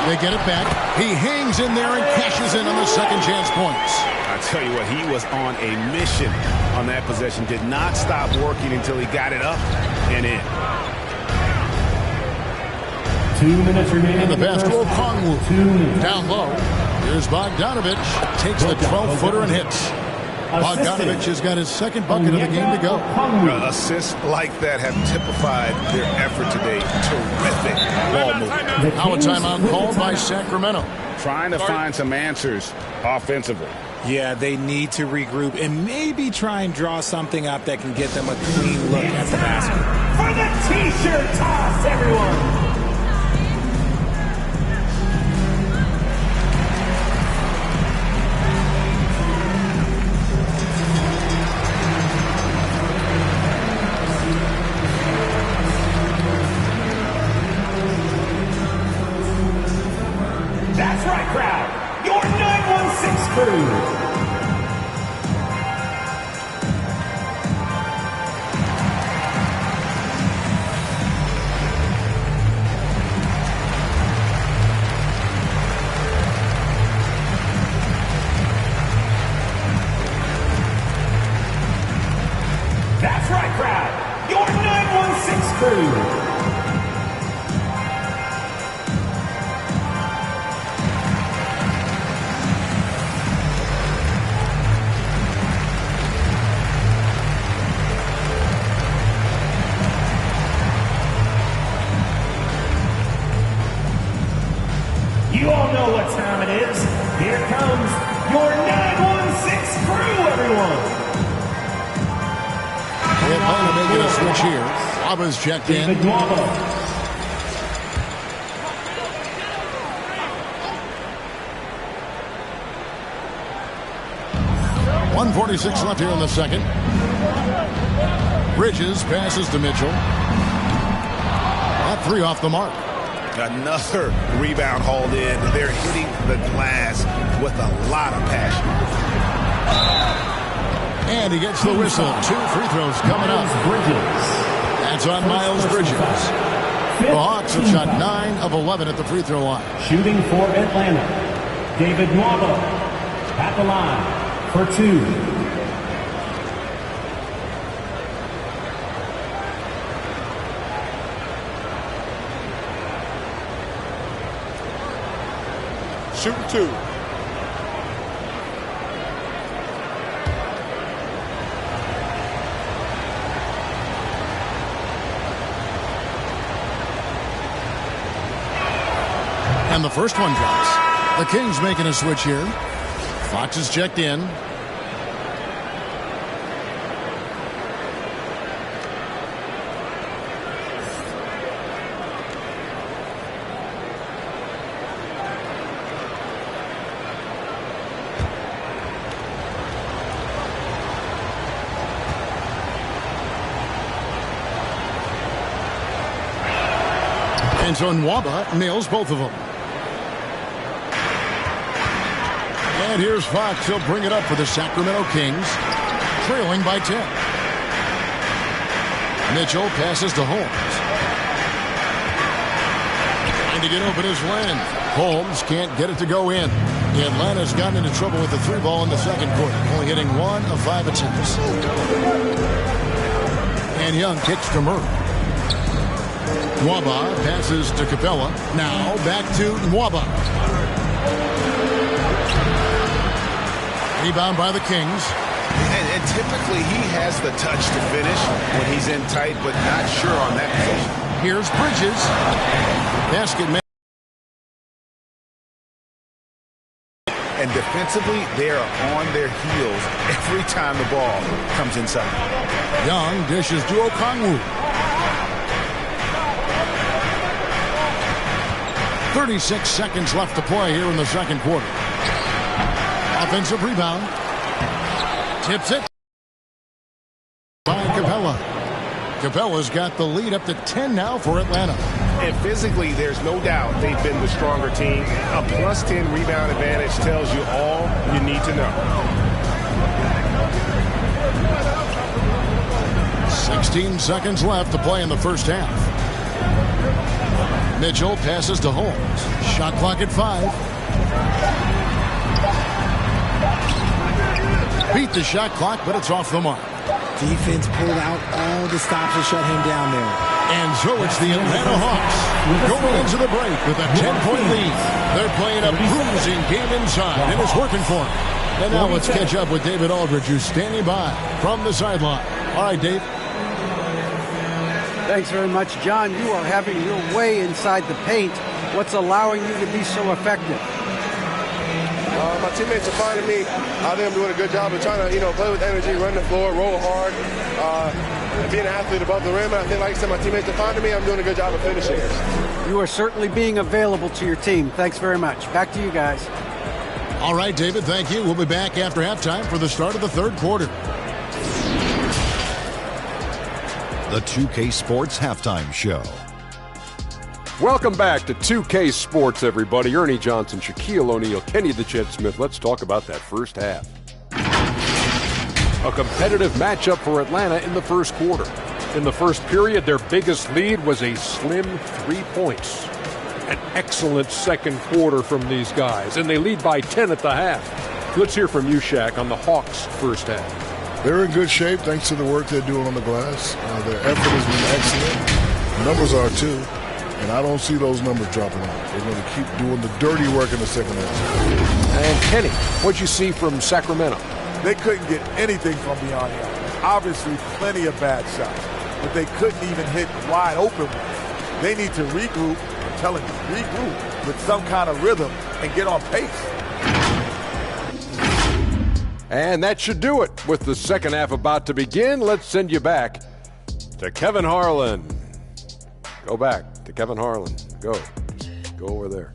They get it back. He hangs in there and cashes in on the second chance points. I tell you what, he was on a mission on that possession. Did not stop working until he got it up and in. 2 minutes remaining. And the pass to Okongwu. Down low. Here's Bogdanovich. Takes the 12-footer and hits. Bogdanovich has got his second bucket of the game to go. Assists like that have typified their effort today. Terrific ball movement. Now a timeout called by Sacramento. Trying to find some answers offensively. Yeah, they need to regroup and maybe try and draw something up that can get them a clean look at the basket. For the T-shirt toss, everyone! That's right, crowd. Your 916 crew. That's right, crowd. Your 916 crew. You all know what time it is. Here comes your 916 crew, everyone. Atlanta making a switch here. Waba's checked in. David Waba. .146 left here in the second. Bridges passes to Mitchell. That 3 off the mark. Another rebound hauled in. They're hitting the glass with a lot of passion. And he gets the whistle. 2 free throws coming up. That's on Miles Bridges. The Hawks have shot 9 of 11 at the free throw line. Shooting for Atlanta, David Nwaba at the line for 2. Shooting 2. And the first one drops. The Kings making a switch here. Fox is checked in. And so Nwaba nails both of them. And here's Fox. He'll bring it up for the Sacramento Kings, trailing by 10. Mitchell passes to Holmes. Trying to get open is Len. Holmes can't get it to go in. Atlanta's gotten into trouble with the 3 ball in the second quarter, only hitting 1 of 5 attempts. And Young kicks to Murray. Nwaba passes to Capella. Now back to Nwaba. Rebound by the Kings. And typically he has the touch to finish when he's in tight, but not sure on that position. Here's Bridges. Basket man. And defensively, they are on their heels every time the ball comes inside. Young dishes to Okongwu. 36 seconds left to play here in the second quarter. Offensive rebound. Tips it. By Capella. Capella's got the lead up to 10 now for Atlanta. And physically, there's no doubt they've been the stronger team. A plus 10 rebound advantage tells you all you need to know. 16 seconds left to play in the first half. Mitchell passes to Holmes. Shot clock at 5. Beat the shot clock, but it's off the mark. Defense pulled out all the stops to shut him down there. And so it's the Atlanta Hawks going into the break with a 10-point lead. They're playing a bruising game inside, and it's working for them. And now let's catch up with David Aldridge, who's standing by from the sideline. All right, Dave. Thanks very much, John. You are having your way inside the paint. What's allowing you to be so effective? My teammates are finding me. I think I'm doing a good job of trying to, play with energy, run the floor, roll hard, being an athlete above the rim. And I think, like I said, my teammates are finding me. I'm doing a good job of finishing. You are certainly being available to your team. Thanks very much. Back to you guys. All right, David, thank you. We'll be back after halftime for the start of the third quarter. The 2K Sports Halftime Show. Welcome back to 2K Sports, everybody. Ernie Johnson, Shaquille O'Neal, Kenny the Jet Smith. Let's talk about that first half. A competitive matchup for Atlanta in the first quarter. In the first period, their biggest lead was a slim 3 points. An excellent second quarter from these guys, and they lead by 10 at the half. Let's hear from you, Shaq, on the Hawks' first half. They're in good shape thanks to the work they're doing on the glass. Their effort has been excellent. The numbers are too. And I don't see those numbers dropping off. They're going to keep doing the dirty work in the second half. And Kenny, what'd you see from Sacramento? They couldn't get anything from beyond here. Obviously, plenty of bad shots. But they couldn't even hit wide open ones. They need to regroup, I'm telling you, regroup with some kind of rhythm and get on pace. And that should do it. With the second half about to begin, let's send you back to Kevin Harlan. Go back to Kevin Harlan. Go over there.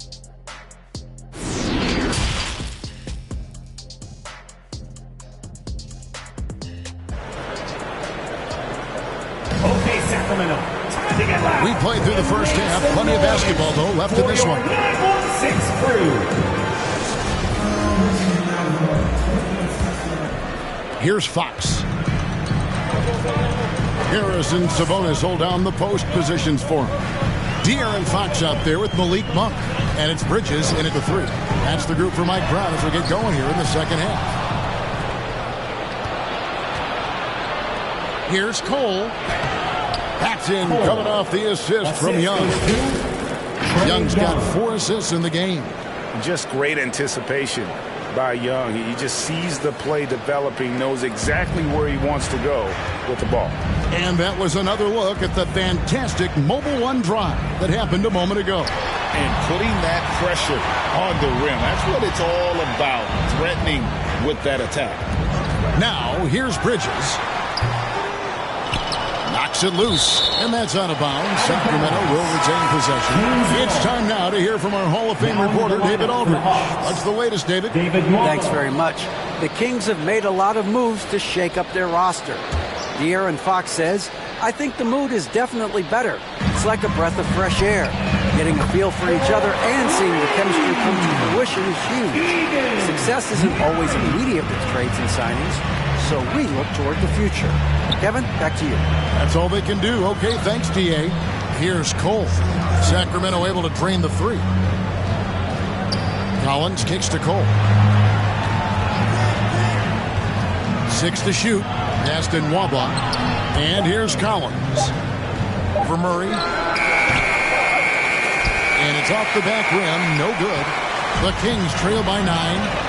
Okay, Sacramento. Time to get loud. We played through the first half. Plenty of basketball, though, left in this one. 916 crew. Here's Fox. Harris and Sabonis hold down the post positions for him. De'Aaron Fox out there with Malik Monk. And it's Bridges in at the 3. That's the group for Mike Brown as we get going here in the second half. Here's Cole. That's in, coming off the assist from Young. Young's got 4 assists in the game. Just great anticipation by Young. He just sees the play developing, knows exactly where he wants to go with the ball. And that was another look at the fantastic Mobile One drive that happened a moment ago. And putting that pressure on the rim. That's what it's all about, threatening with that attack. Now, here's Bridges. Knocks it loose, and that's out of bounds. Sacramento will retain possession. It's time now to hear from our Hall of Fame reporter, David Aldridge. What's the latest, David? Thanks very much. The Kings have made a lot of moves to shake up their roster. De'Aaron Fox says, I think the mood is definitely better. It's like a breath of fresh air. Getting a feel for each other and seeing the chemistry come to fruition is huge. Success isn't always immediate with trades and signings, so we look toward the future. Kevin, back to you. That's all they can do. Okay, thanks, D.A. Here's Cole. Sacramento able to drain the 3. Collins kicks to Cole. 6 to shoot. Passed in Wabla. And here's Collins. For Murray. And it's off the back rim. No good. The Kings trail by 9.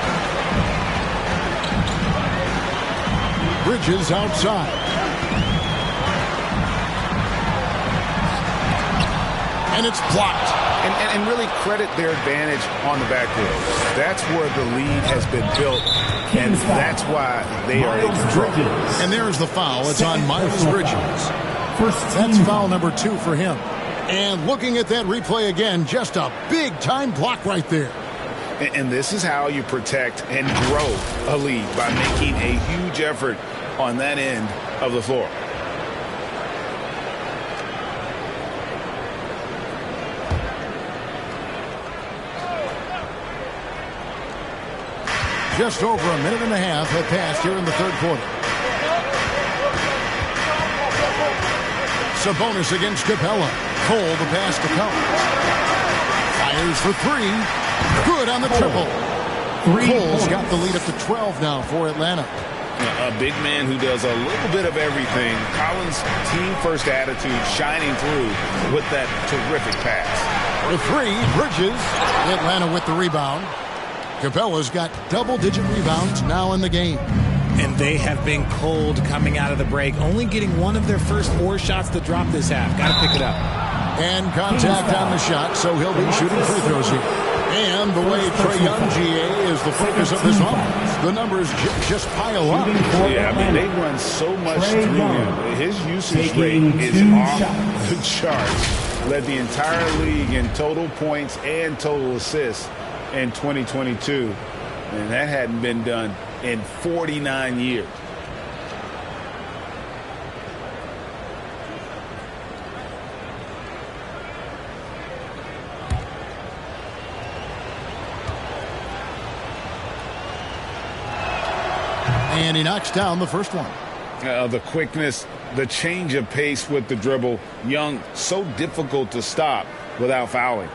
Bridges outside. And it's blocked. And really credit their advantage on the backcourt. That's where the lead has been built, and that's why they are in control. And there's the foul. It's on Miles Bridges. That's foul number 2 for him. And looking at that replay again, just a big-time block right there. And this is how you protect and grow a lead, by making a huge effort on that end of the floor. Just over a minute and a half have passed here in the third quarter. Sabonis against Capella. Cole the pass to Collins. Fires for 3. Good on the triple. Cole's got the lead up to 12 now for Atlanta. A big man who does a little bit of everything. Collins' team-first attitude shining through with that terrific pass. For 3, Bridges. Atlanta with the rebound. Capella's got double-digit rebounds now in the game. And they have been cold coming out of the break, only getting one of their first 4 shots to drop this half. Got to pick it up. And contact on the shot, so he'll be shooting free throws here. And the way Trae Young, GA, is the focus of this offense. The numbers just pile up. Yeah, I mean, they run so much through him. His usage rate is off the charts. Led the entire league in total points and total assists in 2022, and that hadn't been done in 49 years. And he knocks down the first one. The quickness, the change of pace with the dribble. Young, so difficult to stop without fouling.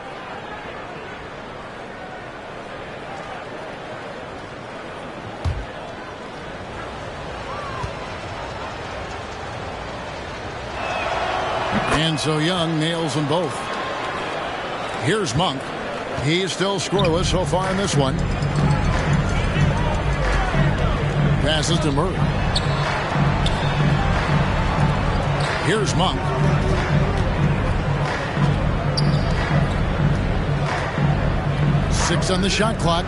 And so Young nails them both. Here's Monk. He's still scoreless so far in this one. Passes to Murray. Here's Monk. Six on the shot clock.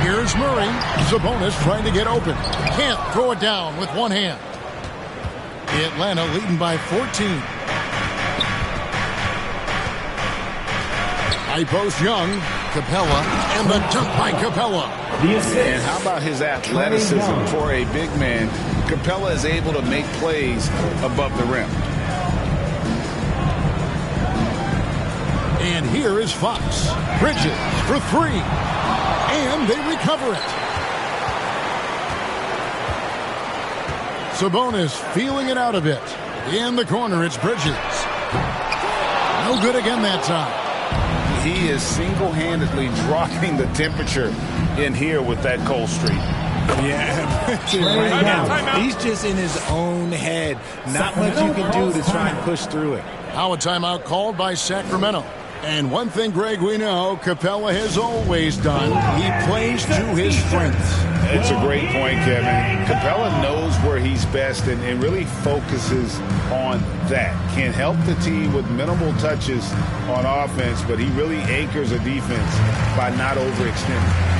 Here's Murray. Sabonis trying to get open. Can't throw it down with one hand. Atlanta leading by 14. High post Young. Capella. And the dunk by Capella. And how about his athleticism for a big man? Capella is able to make plays above the rim. And here is Fox. Bridges for 3. And they recover it. Sabonis feeling it out a bit. In the corner, it's Bridges. No good again that time. He is single-handedly dropping the temperature in here with that cold streak. Yeah, right now, he's just in his own head. Not much you can do to try and push through it. Now a timeout called by Sacramento. And one thing, Greg, we know Capella has always done. He plays to his strengths. It's a great point, Kevin. Capella knows where he's best and really focuses on that. Can help the team with minimal touches on offense, but he really anchors a defense by not overextending.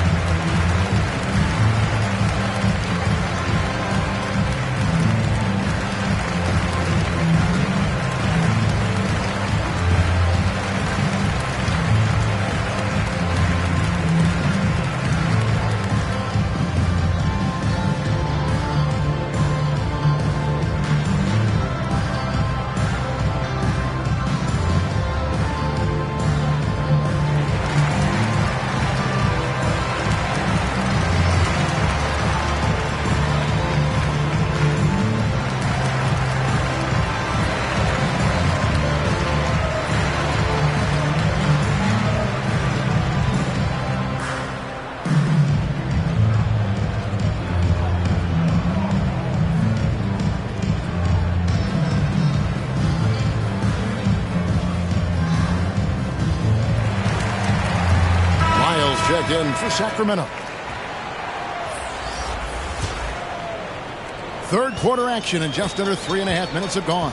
In for Sacramento. Third quarter action and just under 3.5 minutes have gone.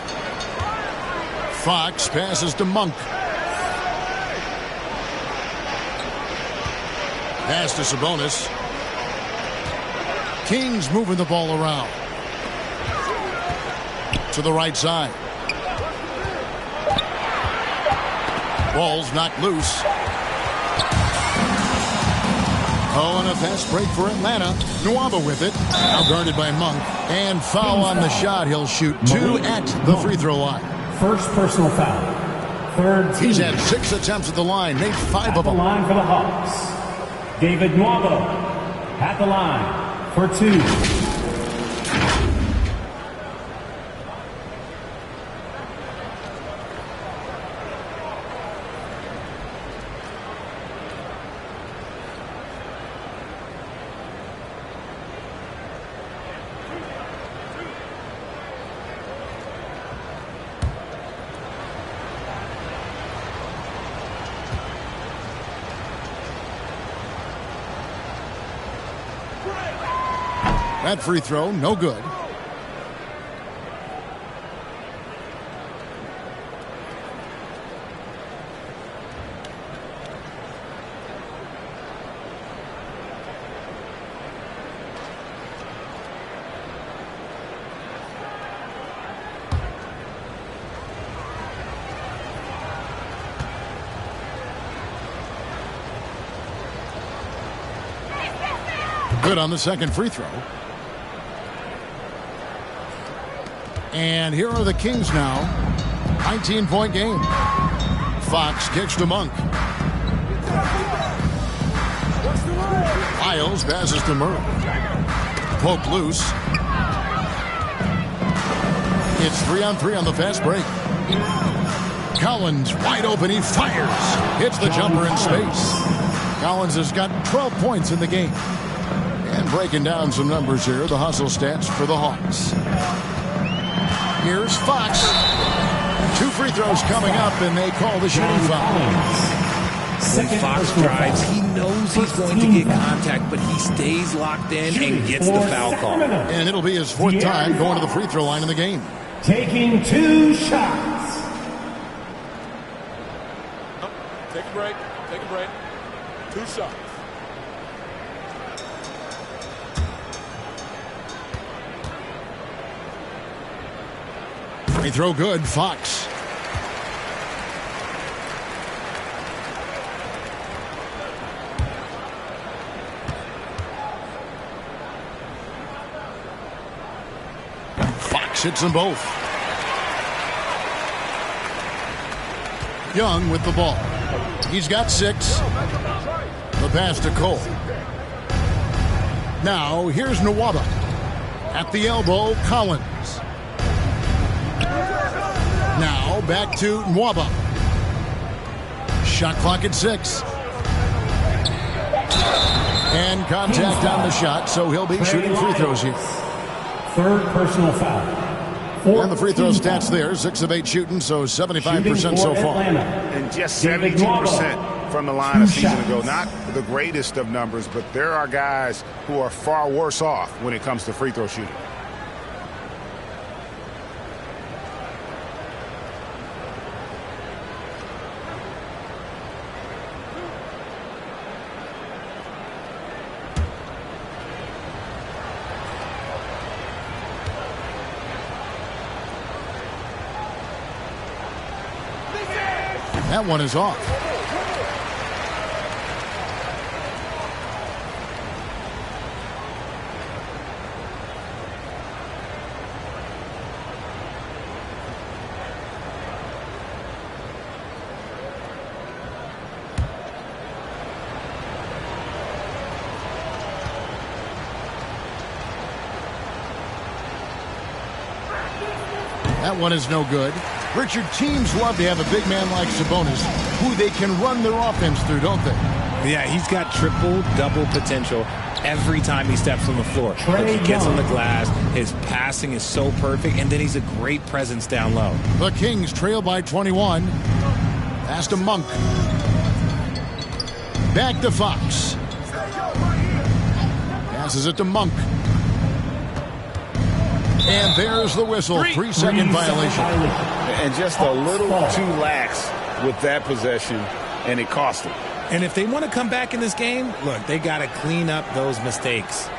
Fox passes to Monk. Pass to Sabonis. Kings moving the ball around. To the right side. Ball's knocked loose. Oh, and a fast break for Atlanta. Nwaba with it. Now guarded by Monk. And foul on the shot. He'll shoot 2 at the free throw line. First personal foul. Third team. He's had 6 attempts at the line. Made 5 of them. At the line for the Hawks. David Nwaba at the line for 2. That free throw, no good. Good on the second free throw. And here are the Kings now. 19-point game. Fox kicks to Monk. Miles passes to Murray. Poke loose. It's 3-on-3 on the fast break. Collins wide open. He fires. Hits the jumper in space. Collins has got 12 points in the game. And breaking down some numbers here, the hustle stats for the Hawks. Here's Fox. 2 free throws coming up, and they call the shooting foul. When Fox drives, he knows he's going to get contact, but he stays locked in and gets the foul call. And it'll be his 4th time going to the free throw line in the game. Taking 2 shots. Take a break. Take a break. 2 shots. Free throw good, Fox. Fox hits them both. Young with the ball. He's got 6. The pass to Cole. Now, here's Nwaba. At the elbow, Collins. Now back to Nwaba. Shot clock at 6. And contact on the shot, so he'll be shooting free throws here. Third personal foul. And the free throw stats there, 6 of 8 shooting, so 75% so far. And just 72% from the line a season ago. Not the greatest of numbers, but there are guys who are far worse off when it comes to free throw shooting. That one is off. That one is no good. Richard, teams love to have a big man like Sabonis who they can run their offense through, don't they? Yeah, he's got triple-double potential every time he steps on the floor. Look, he gets on the glass, his passing is so perfect, and then he's a great presence down low. The Kings trail by 21. Pass to Monk. Back to Fox. Passes it to Monk. And there's the whistle. 3-second violation. And just a little too lax with that possession, and it cost them. And if they want to come back in this game, look, they got to clean up those mistakes.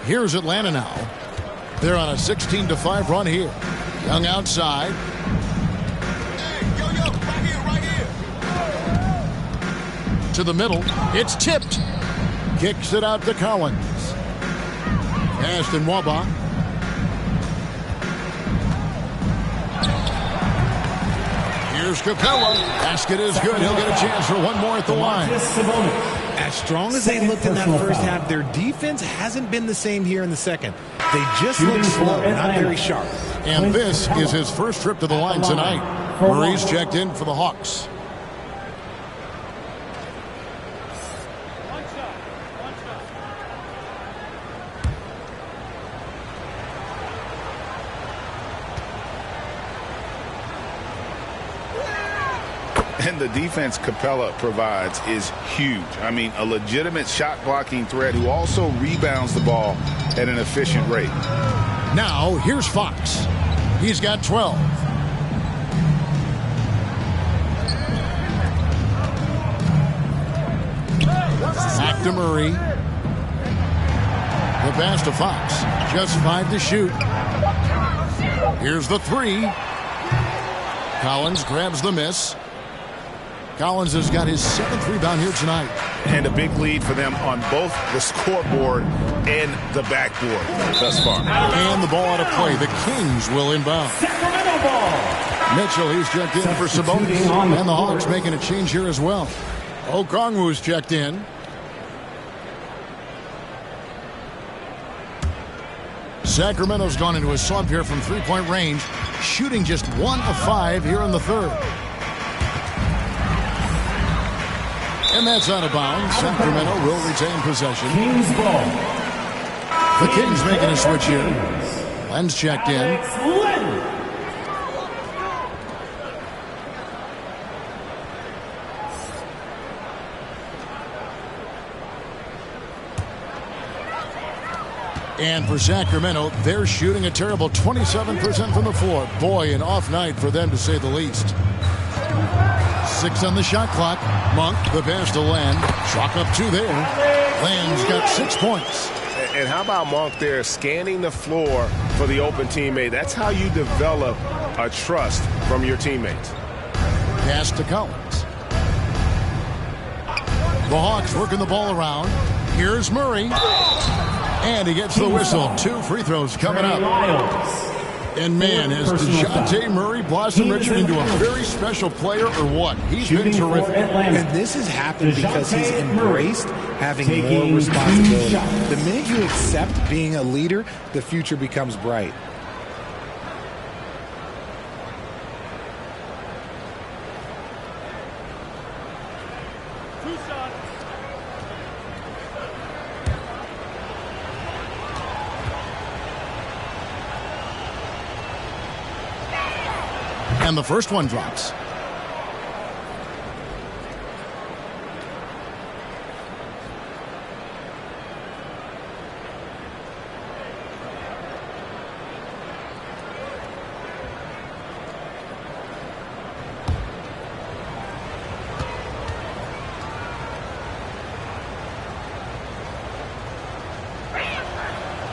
Here's Atlanta now. They're on a 16-5 run here. Young outside. Hey, right here. To the middle. It's tipped. Kicks it out to Collins. Ashton Nwaba. Here's Capella. Basket is good. He'll get a chance for one more at the line. As strong as they looked in that first half, their defense hasn't been the same here in the second. They just look slow, not very sharp. And this is his first trip to the line tonight. Murray's checked in for the Hawks. And the defense Capella provides is huge. I mean, a legitimate shot blocking threat who also rebounds the ball at an efficient rate. Now, here's Fox. He's got 12. Back to Murray. The pass to Fox. Just 5 to shoot. Here's the 3. Collins grabs the miss. Collins has got his 7th rebound here tonight. And a big lead for them on both the scoreboard and the backboard thus far. And the ball out of play. The Kings will inbound. Sacramento ball. Mitchell, he's checked in for Sabonis. And the Hawks making a change here as well. Okongwu's checked in. Sacramento's gone into a slump here from three-point range, shooting just 1 of 5 here in the third. And that's out of bounds. Sacramento will retain possession. Kings ball. The Kings making a switch here. Len's checked in. And for Sacramento, they're shooting a terrible 27% from the floor. Boy, an off night for them to say the least. 6 on the shot clock. Monk, the pass to Len. Chalk up 2 there. Len's got 6 points. And how about Monk there scanning the floor for the open teammate? That's how you develop a trust from your teammates. Pass to Collins. The Hawks working the ball around. Here's Murray. And he gets the whistle. 2 free throws coming up. And man, has DeJounte Murray blossomed Richard into a very special player or what? He's been terrific. And this has happened because he's embraced having more responsibility. The minute you accept being a leader, the future becomes bright. And the first one drops.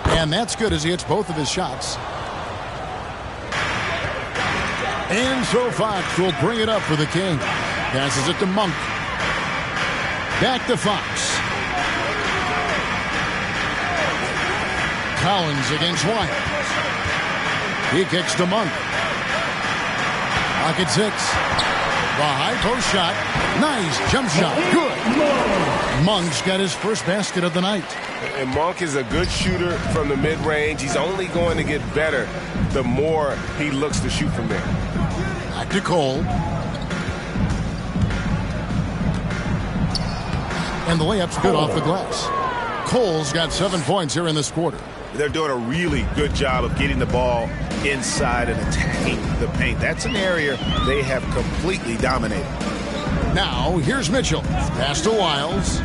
And that's good as he hits both of his shots. And so Fox will bring it up for the King. Passes it to Monk. Back to Fox. Collins against Wyatt. He kicks to Monk. Pocket 6. The high post shot. Nice jump shot. Good. Monk's got his first basket of the night. And Monk is a good shooter from the mid-range. He's only going to get better the more he looks to shoot from there. Back to Cole. And the layup's good off the glass. Cole's got 7 points here in this quarter. They're doing a really good job of getting the ball inside and attacking the paint. That's an area they have completely dominated. Now, here's Mitchell. Pass to Wiles.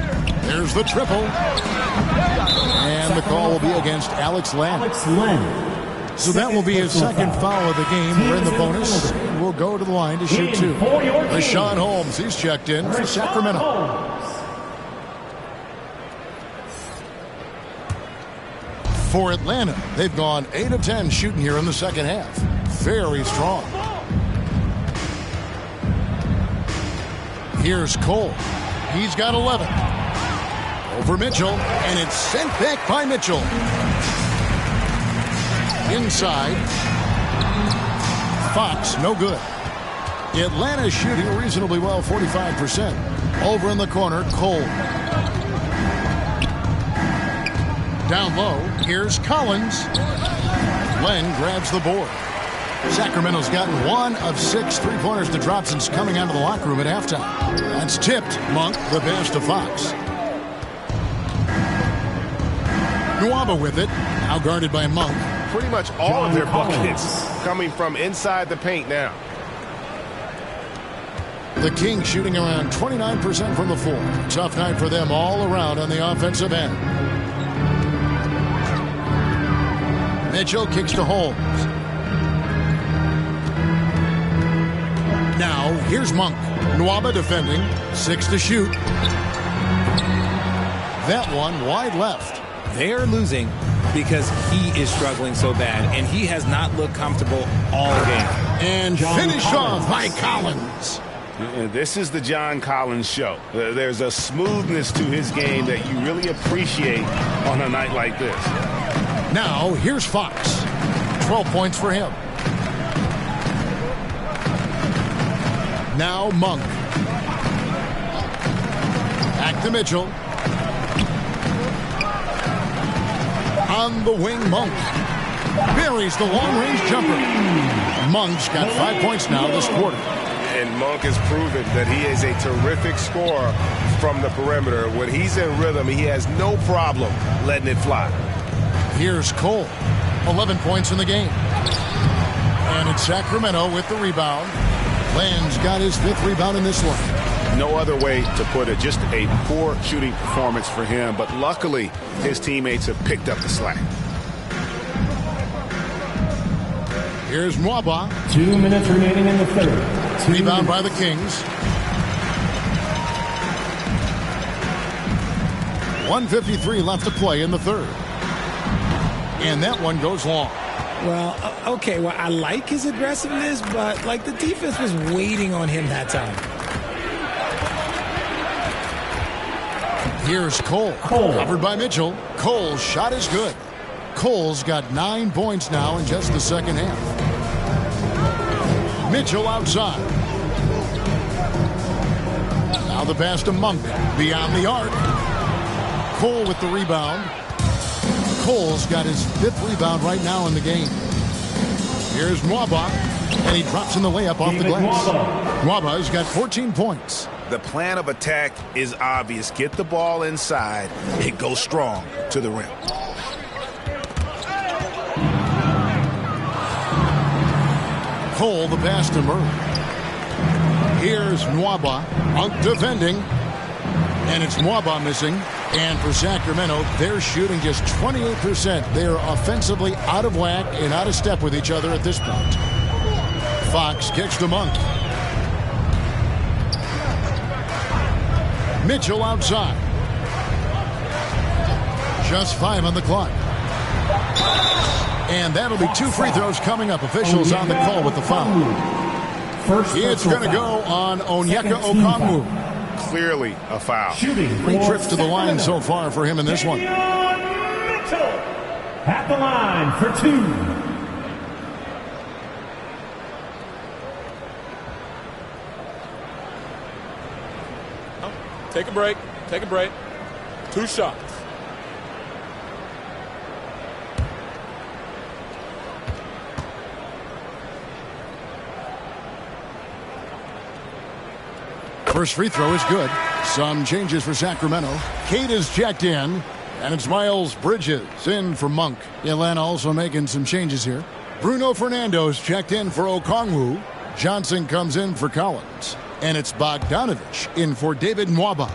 There's the triple. And the call will be against Alex Len. So that will be his second foul of the game. We're in the bonus. We'll go to the line to shoot 2. Rashawn Holmes, he's checked in for Sacramento. For Atlanta, they've gone 8 of 10 shooting here in the second half. Very strong. Here's Cole. He's got 11. Over Mitchell, and it's sent back by Mitchell. Inside. Fox, no good. Atlanta's shooting reasonably well, 45%. Over in the corner, Cole. Down low, here's Collins. Len grabs the board. Sacramento's gotten 1 of 6 three-pointers to drop since coming out of the locker room at halftime. That's tipped. Monk, the pass to Fox. Nwaba with it, now guarded by Monk. Pretty much all of their buckets coming from inside the paint now. The Kings shooting around 29% from the floor. Tough night for them all around on the offensive end. Mitchell kicks to Holmes. Now, here's Monk. Nwaba defending. 6 to shoot. That one wide left. They're losing because he is struggling so bad, and he has not looked comfortable all game. And finished off by Collins. This is the John Collins show. There's a smoothness to his game that you really appreciate on a night like this. Now, here's Fox. 12 points for him. Now, Monk. Back to Mitchell. On the wing, Monk. Buries the long-range jumper. Monk's got 5 points now this quarter. And Monk has proven that he is a terrific scorer from the perimeter. When he's in rhythm, he has no problem letting it fly. Here's Cole. 11 points in the game. And it's Sacramento with the rebound. Len's got his 5th rebound in this one. No other way to put it. Just a poor shooting performance for him. But luckily, his teammates have picked up the slack. Here's Nwaba. 2 minutes remaining in the third. Rebound by the Kings. 1:53 left to play in the third. And that one goes long. Well, okay, well, I like his aggressiveness, but, like, the defense was waiting on him that time. Here's Cole. Covered by Mitchell. Cole's shot is good. Cole's got 9 points now in just the second half. Mitchell outside. Now the pass to Monk beyond the arc. Cole with the rebound. Cole's got his 5th rebound right now in the game. Here's Mwaba, and he drops in the layup off the glass. Mwaba's got 14 points. The plan of attack is obvious. Get the ball inside and go strong to the rim. Cole the pass to Murray. Here's Mwaba out defending, and it's Mwaba missing. And for Sacramento, they're shooting just 28%. They are offensively out of whack and out of step with each other at this point. Fox kicks to Monk. Mitchell outside. Just 5 on the clock. And that'll be 2 free throws coming up. Officials on the call with the foul. It's going to go on Onyeka Okongwu. Clearly a foul. 3 trips to the line so far for him in this one. Mitchell at the line for 2. Take a break. Take a break. 2 shots. First free throw is good. Some changes for Sacramento. Kate is checked in, and it's Miles Bridges in for Monk. Atlanta also making some changes here. Bruno Fernando's checked in for Okongwu. Johnson comes in for Collins. And it's Bogdanovich in for David Mwaba.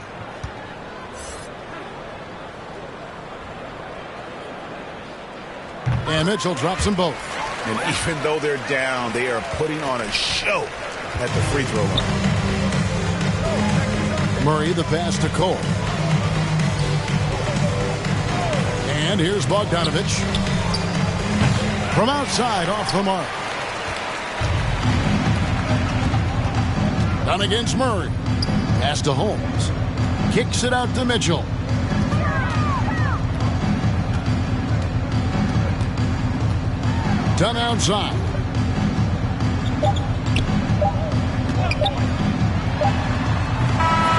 And Mitchell drops them both. And even though they're down, they are putting on a show at the free throw line. Murray the pass to Cole. And here's Bogdanovich. From outside off the mark. Down against Murray. Pass to Holmes. Kicks it out to Mitchell. Done outside.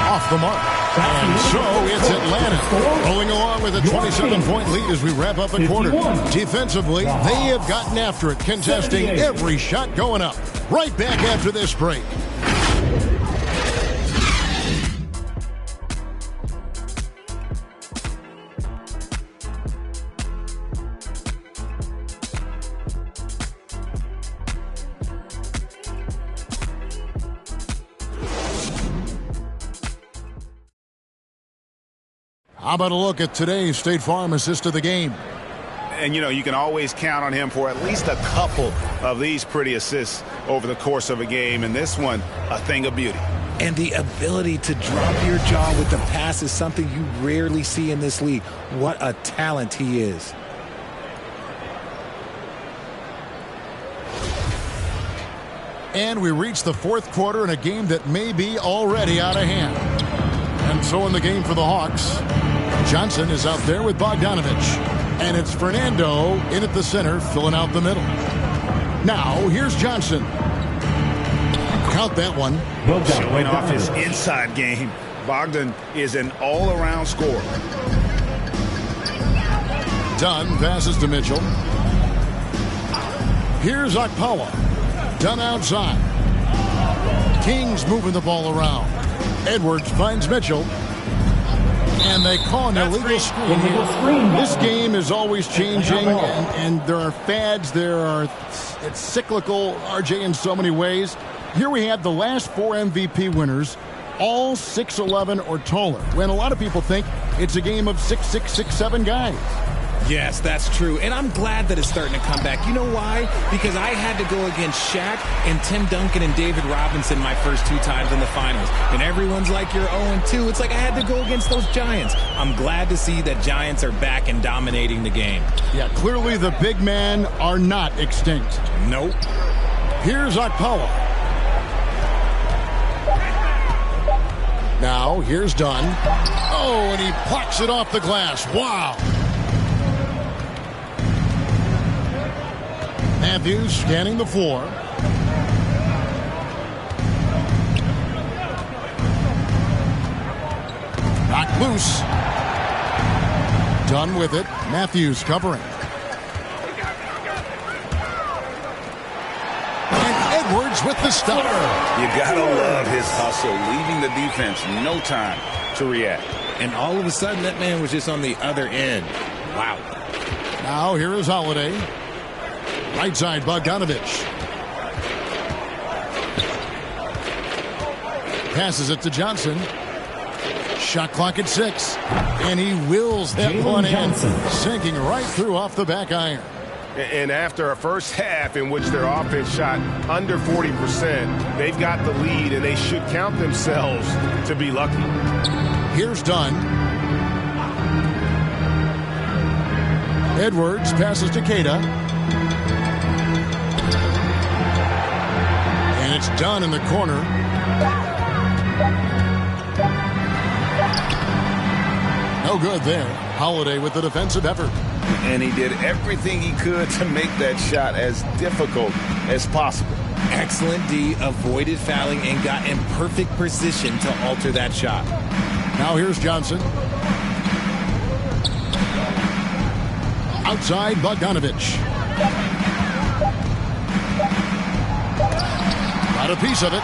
Off the mark. And so it's Atlanta rolling along with a 27-point lead as we wrap up a quarter. Defensively, they have gotten after it, contesting every shot going up. Right back after this break. How about a look at today's State Farm assist of the game? And, you know, you can always count on him for at least a couple of these pretty assists over the course of a game. And this one, a thing of beauty. And the ability to drop your jaw with the pass is something you rarely see in this league. What a talent he is. And we reach the 4th quarter in a game that may be already out of hand. And so in the game for the Hawks, Johnson is out there with Bogdanovich. And it's Fernando in at the center, filling out the middle. Now, here's Johnson. Count that one. Showing off his inside game. Bogdan is an all-around scorer. Dunn passes to Mitchell. Here's Okpala. Dunn outside. King's moving the ball around. Edwards finds Mitchell. And they call an illegal screen. This game is always changing, and there are fads. It's cyclical, RJ, in so many ways. Here we have the last 4 MVP winners, all 6'11" or taller, when a lot of people think it's a game of 6'6", 6'7" guys. Yes, that's true. And I'm glad that it's starting to come back. You know why? Because I had to go against Shaq and Tim Duncan and David Robinson my first 2 times in the finals. And everyone's like, you're 0-2. It's like I had to go against those Giants. I'm glad to see that Giants are back and dominating the game. Yeah, clearly the big men are not extinct. Nope. Here's Okpala. Now, here's Dunn. Oh, and he plucks it off the glass. Wow. Matthews scanning the floor. Knocked loose. Done with it. Matthews covering. And Edwards with the stop. You gotta love his hustle, leaving the defense no time to react. And all of a sudden, that man was just on the other end. Wow. Now here is Holiday. Right side, Bogdanovich. Passes it to Johnson. Shot clock at 6. And he wills that one in, sinking right through off the back iron. And after a first half in which their offense shot under 40%, they've got the lead, and they should count themselves to be lucky. Here's Dunn. Edwards passes to Keita. And it's Dunn in the corner. No good there. Holiday with the defensive effort. And he did everything he could to make that shot as difficult as possible. Excellent D, avoided fouling and got in perfect position to alter that shot. Now here's Johnson. Outside, Bogdanovich. Got a piece of it.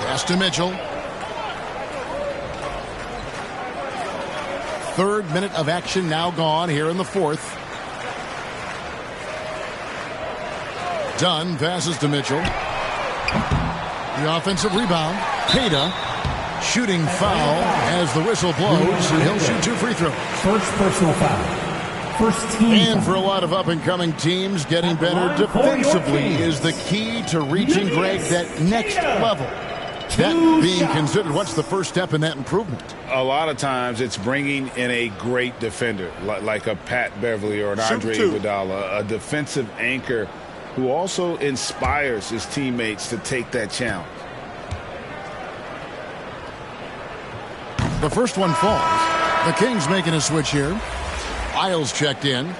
Pass to Mitchell. Third minute of action now gone here in the fourth. Dunn passes to Mitchell. The offensive rebound. Keita. Shooting foul as the whistle blows. He'll shoot 2 free throws. First personal foul. First team. And for a lot of up-and-coming teams, getting better defensively is the key to reaching, Greg, that next level. That being considered, what's the first step in that improvement? A lot of times it's bringing in a great defender, like a Pat Beverly or an Andre Iguodala, a defensive anchor who also inspires his teammates to take that challenge. The first one falls. The Kings making a switch here. Isles checked in.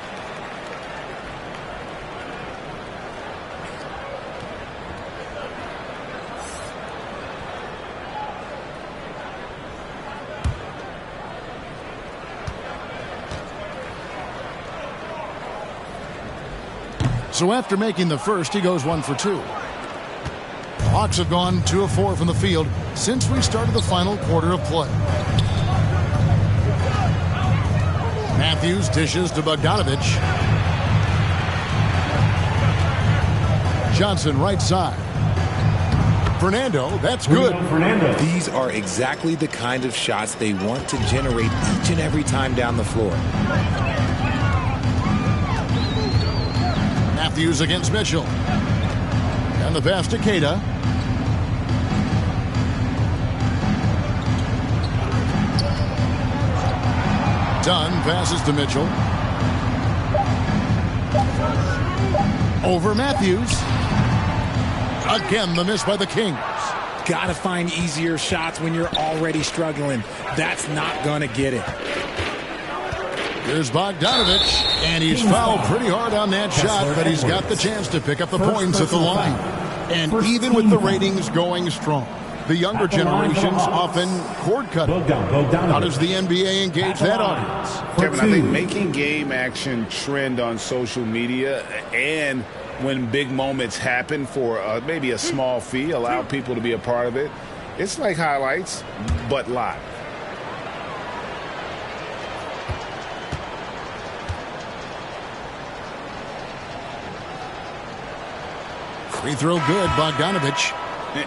So after making the first, he goes 1 for 2. The Hawks have gone 2 of 4 from the field since we started the final quarter of play. Matthews dishes to Bogdanovich. Johnson right side. Fernando, that's good. These are exactly the kind of shots they want to generate each and every time down the floor. Matthews against Mitchell. And the pass to Keita. Dunn passes to Mitchell. Over Matthews. Again, the miss by the Kings. Got to find easier shots when you're already struggling. That's not going to get it. Here's Bogdanovich, and he's fouled pretty hard on that shot, but he's got the chance to pick up the points at the line. And even with the ratings going strong, the younger generations often cord-cutting. How does the NBA engage that audience? Kevin, I think making game action trend on social media and when big moments happen for maybe a small fee, allow people to be a part of it. It's like highlights, but live. Free throw good, Bogdanovich.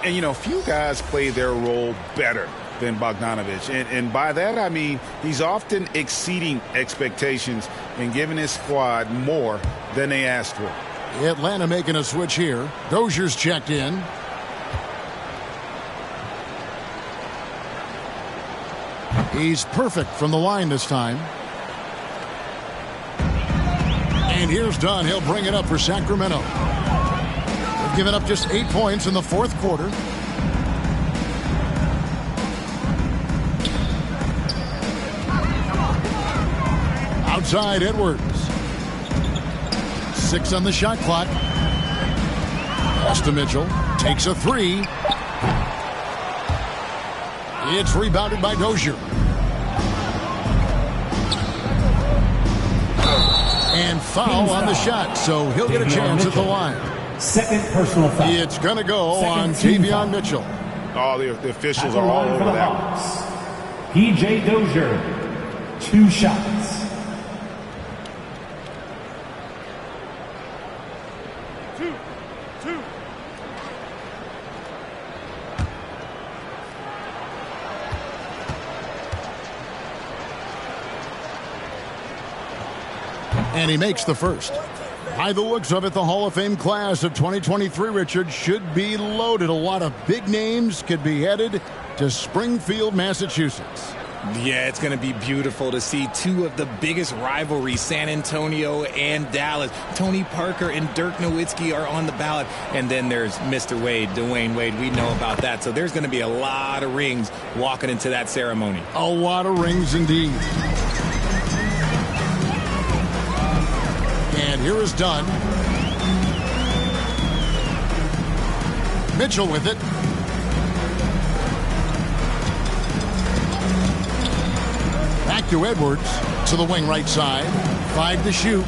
And you know, few guys play their role better than Bogdanovich. And by that, I mean he's often exceeding expectations and giving his squad more than they asked for. Atlanta making a switch here. Dozier's checked in. He's perfect from the line this time. And here's Dunn. He'll bring it up for Sacramento. They've given up just 8 points in the fourth quarter. Outside Edwards. 6 on the shot clock. Pass to Mitchell. Takes a 3. It's rebounded by Dozier. And foul on the shot, so he'll get a chance at the line. Second personal foul. It's going to go on Tavion Mitchell. Oh, the officials are all over that. P.J. Dozier, 2 shots. And he makes the first. By the looks of it, the Hall of Fame class of 2023, Richard, should be loaded. A lot of big names could be headed to Springfield, Massachusetts. Yeah, it's going to be beautiful to see 2 of the biggest rivalries, San Antonio and Dallas. Tony Parker and Dirk Nowitzki are on the ballot. And then there's Mr. Wade, Dwayne Wade. We know about that. So there's going to be a lot of rings walking into that ceremony. A lot of rings indeed. And here is Dunn. Mitchell with it. Back to Edwards. To the wing right side. 5 to shoot.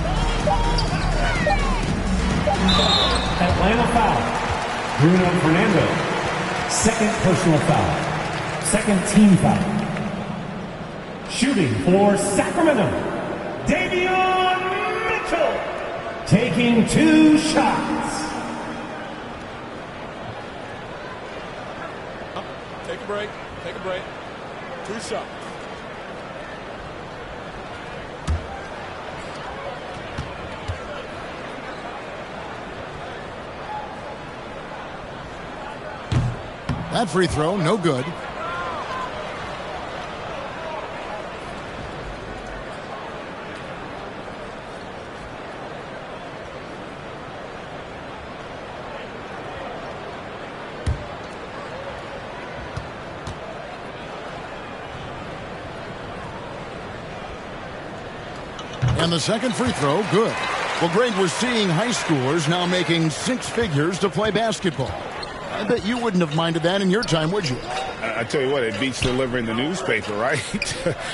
Atlanta foul. Bruno Fernando. Second personal foul. Second team foul. Shooting for Sacramento. Davion Mitchell. Taking 2 shots. Take a break. Take a break. 2 shots. That free throw, no good. And the second free throw, good. Well, Greg, we're seeing high schoolers now making 6 figures to play basketball. I bet you wouldn't have minded that in your time, would you? I tell you what, it beats delivering the newspaper, right?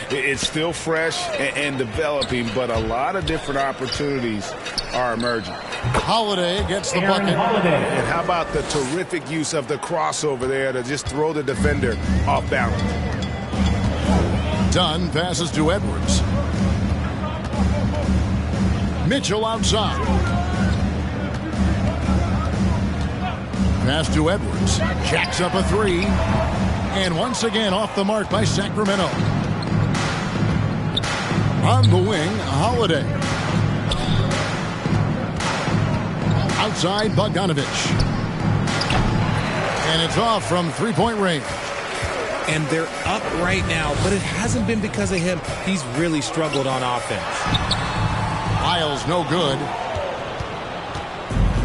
It's still fresh and developing, but a lot of different opportunities are emerging. Holiday gets the bucket. And how about the terrific use of the crossover there to just throw the defender off balance? Dunn passes to Edwards. Mitchell outside. Pass to Edwards. Jacks up a 3. And once again off the mark by Sacramento. On the wing, Holiday. Outside, Bogdanovich. And it's off from 3-point range. And they're up right now, but it hasn't been because of him. He's really struggled on offense. Miles, no good.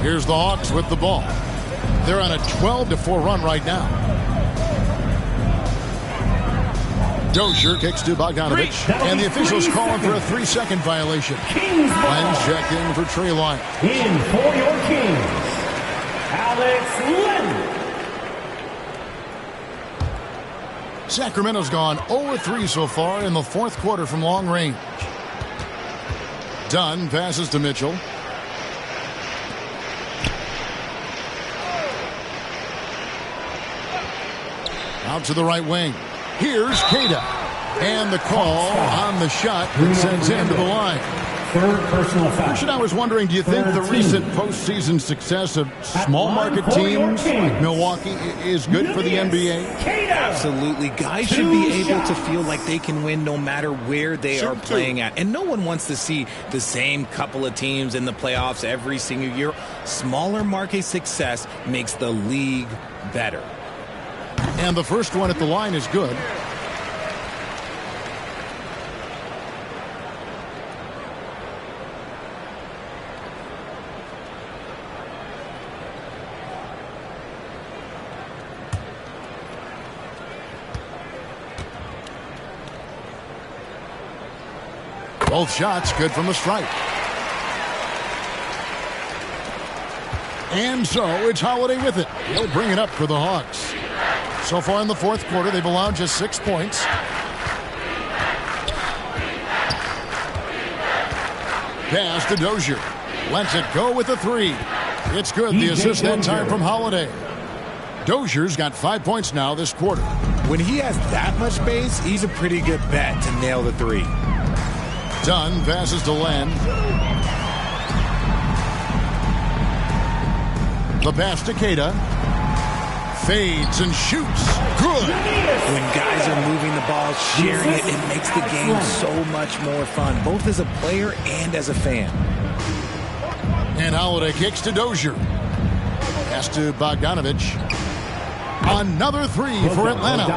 Here's the Hawks with the ball. They're on a 12-4 run right now. Dozier kicks to Bogdanovich. And the officials calling for a 3-second violation. Lenz checked in for Trey Lyons. In for your Kings, Alex Len. Sacramento's gone 0-3 so far in the 4th quarter from long range. Dunn passes to Mitchell. Out to the right wing. Here's Queta. And the call on the shot that sends him to the line. Third personal foul. Christian, I was wondering, do you think the recent postseason success of small market teams like Milwaukee is good for the NBA? Absolutely. Guys should be able to feel like they can win no matter where they are playing at. And no one wants to see the same couple of teams in the playoffs every single year. Smaller market success makes the league better. And the first one at the line is good. Both shots good from the stripe. And so it's Holiday with it. He'll bring it up for the Hawks. So far in the fourth quarter, they've allowed just 6 points. Pass to Dozier. Lets it go with a 3. It's good. The assist that time from Holiday. Dozier's got 5 points now this quarter. When he has that much space, he's a pretty good bet to nail the 3. Dunn passes to Len. The pass to Keita. Fades and shoots. Good. When guys are moving the ball, sharing it, it makes the game so much more fun, both as a player and as a fan. And Holiday kicks to Dozier. Pass to Bogdanovich. Another 3 for Atlanta.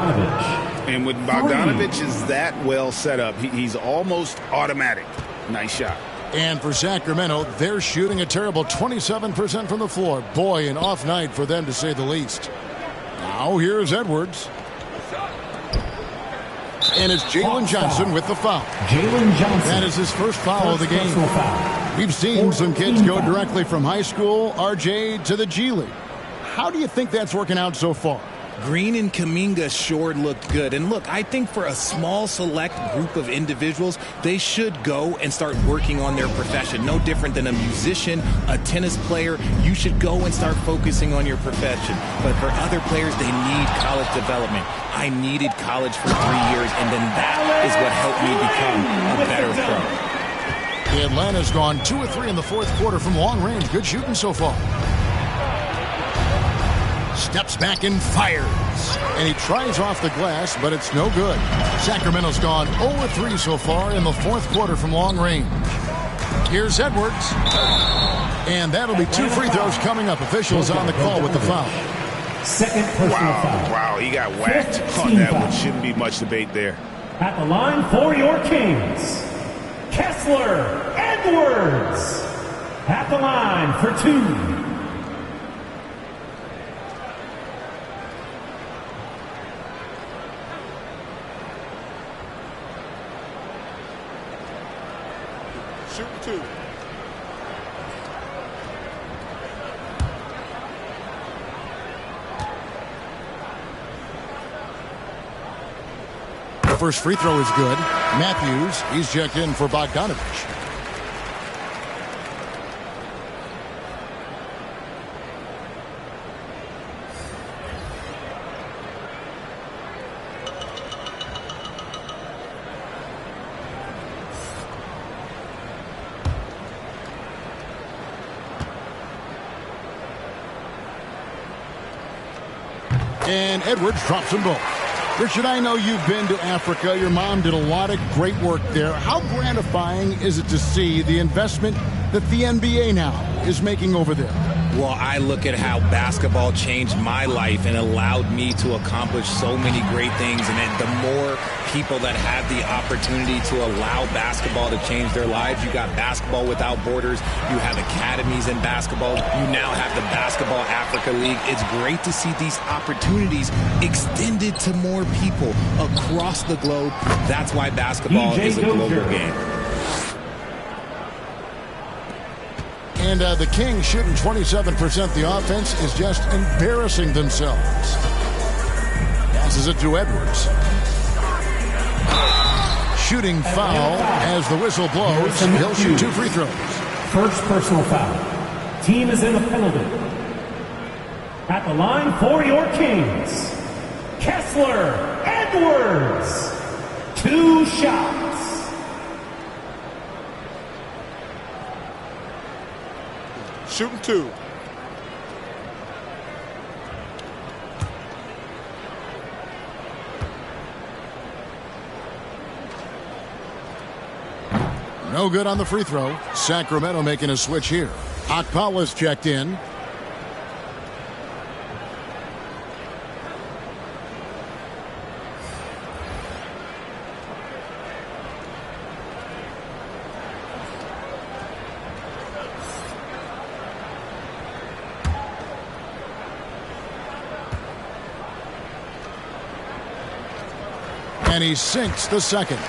And when Bogdanovich is that well set up, he's almost automatic. Nice shot. And for Sacramento, they're shooting a terrible 27% from the floor. Boy, an off night for them to say the least. Now here's Edwards. And it's Jalen Johnson with the foul. Jalen Johnson. That is his first foul of the game. We've seen some kids go directly from high school, RJ, to the G League. How do you think that's working out so far? Green and Kuminga sure looked good. And look, I think for a small select group of individuals, they should go and start working on their profession. No different than a musician, a tennis player. You should go and start focusing on your profession. But for other players, they need college development. I needed college for 3 years, and then that is what helped me become a better pro. Atlanta's gone 2 of 3 in the fourth quarter from long range. Good shooting so far. Steps back and fires. And he tries off the glass, but it's no good. Sacramento's gone 0-3 so far in the fourth quarter from long range. Here's Edwards. And that'll be 2 free throws coming up. Officials on the call with the foul. Second personal foul. Wow, he got whacked on that one. Shouldn't be much debate there. At the line for your Kings, Kessler Edwards. At the line for 2. Shoot 2. The first free throw is good. Matthews, he's checked in for Bogdanovich. And Edwards drops them both. Richard, I know you've been to Africa. Your mom did a lot of great work there. How gratifying is it to see the investment that the NBA now is making over there? Well, I look at how basketball changed my life and allowed me to accomplish so many great things. And the more people that have the opportunity to allow basketball to change their lives, you got Basketball Without Borders, you have academies in basketball, you now have the Basketball Africa League. It's great to see these opportunities extended to more people across the globe. That's why basketball is a global game. And the Kings shooting 27%. The offense is just embarrassing themselves. Passes it to Edwards. Shooting foul as the whistle blows. He'll shoot 2 free throws. First personal foul. Team is in a penalty. At the line for your Kings, Kessler Edwards. 2 shots. Shooting 2. No good on the free throw. Sacramento making a switch here. Akpala's checked in. And he sinks the second.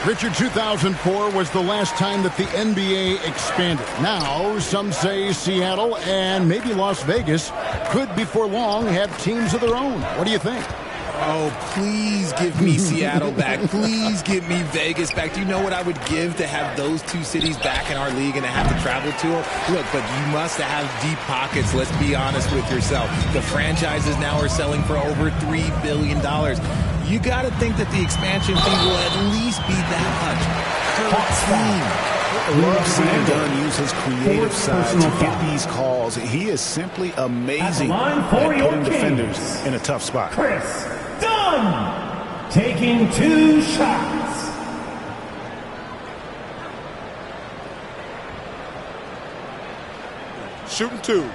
Richard, 2004 was the last time that the NBA expanded. Now, some say Seattle and maybe Las Vegas could before long have teams of their own. What do you think? Oh, please give me Seattle back. Please give me Vegas back. Do you know what I would give to have those two cities back in our league and to have to travel to them? Look, but you must have deep pockets. Let's be honest with yourself. The franchises now are selling for over $3 billion. You got to think that the expansion fee will at least be that much per team. I love seeing Dunn use his creative side to get these calls. He is simply amazing at putting defenders in a tough spot. Chris Dunn taking 2 shots. Shooting 2.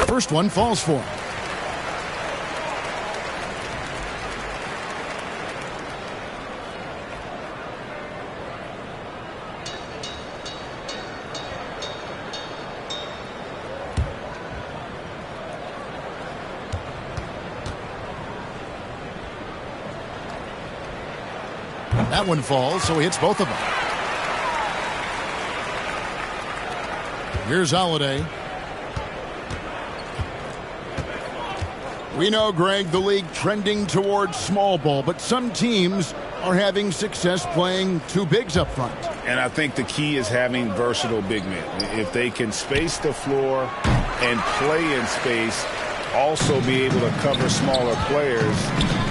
First one falls for him. That one falls, so he hits both of them. Here's Holiday. We know, Greg, the league trending towards small ball, but some teams are having success playing 2 bigs up front. And I think the key is having versatile big men. If they can space the floor and play in space, also be able to cover smaller players,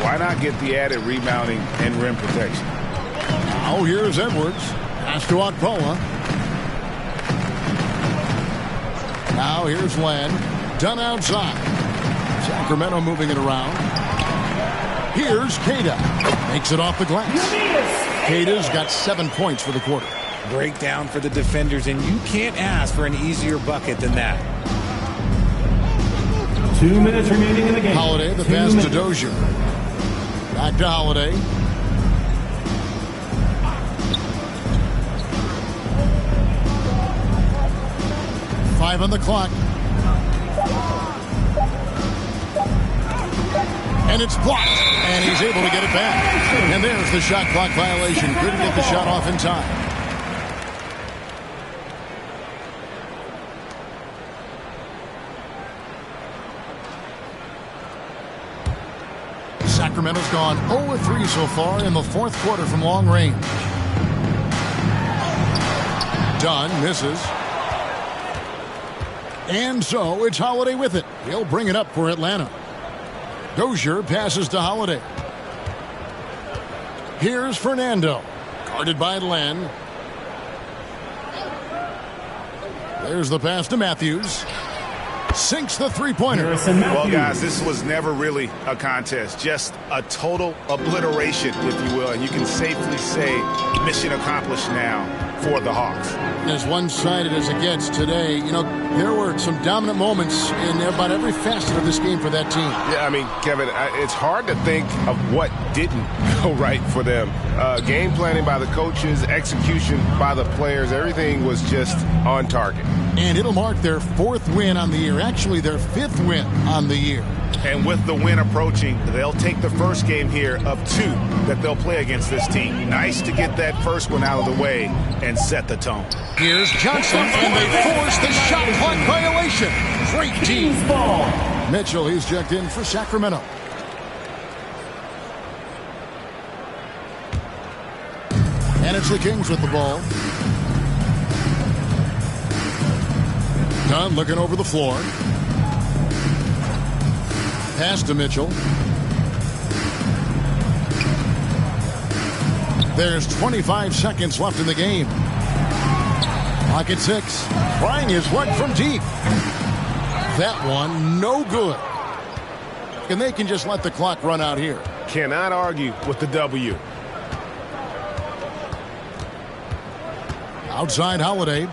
why not get the added rebounding and rim protection? Now here's Edwards. Pass to Okpola. Now here's Len. Done outside. Sacramento moving it around. Here's Queta. Makes it off the glass. Queta's got 7 points for the quarter. Breakdown for the defenders, and you can't ask for an easier bucket than that. 2 minutes remaining in the game. Holiday, the pass to Dozier. Back to Holiday. Five on the clock. And it's blocked. And he's able to get it back. And there's the shot clock violation. Couldn't get the shot off in time. Sacramento's gone 0-3 so far in the 4th quarter from long range. Dunn misses. And so it's Holiday with it. He'll bring it up for Atlanta. Dozier passes to Holiday. Here's Fernando. Guarded by Len. There's the pass to Matthews. Sinks the three-pointer. Well, guys, this was never really a contest. Just a total obliteration, if you will. And you can safely say mission accomplished now for the Hawks. As one-sided as it gets today, you know, there were some dominant moments in about every facet of this game for that team. Yeah, I mean, Kevin, it's hard to think of what didn't go right for them. Game planning by the coaches, execution by the players, everything was just on target. And it'll mark their 4th win on the year, actually their 5th win on the year. And with the win approaching, they'll take the first game here of 2 that they'll play against this team. Nice to get that first one out of the way and set the tone. Here's Johnson, and they force the shot clock violation. Great team. Mitchell, he's checked in for Sacramento. And it's the Kings with the ball. Dunn looking over the floor. Pass to Mitchell. There's 25 seconds left in the game. Clock at 6. Trying his one from deep. That one, no good. And they can just let the clock run out here. Cannot argue with the W. Outside Holiday.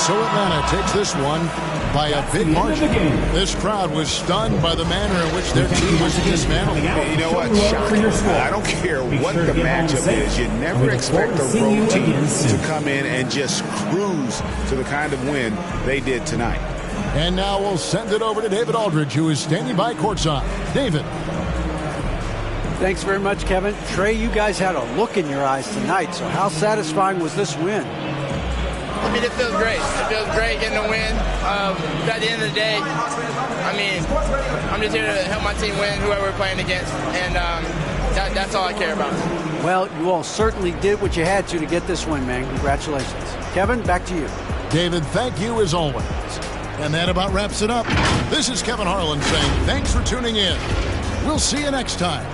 So Atlanta takes this one by a big margin. This crowd was stunned by the manner in which their team was dismantled. You know what? Shocking. I don't care what the matchup is. You never expect a road team to come in and just cruise to the kind of win they did tonight. And now we'll send it over to David Aldridge, who is standing by courtside. David. Thanks very much, Kevin. Trey, you guys had a look in your eyes tonight, so how satisfying was this win? I mean, it feels great. It feels great getting a win. At the end of the day, I mean, I'm just here to help my team win, whoever we're playing against, and that's all I care about. Well, you all certainly did what you had to get this win, man. Congratulations. Kevin, back to you. David, thank you as always. And that about wraps it up. This is Kevin Harlan saying thanks for tuning in. We'll see you next time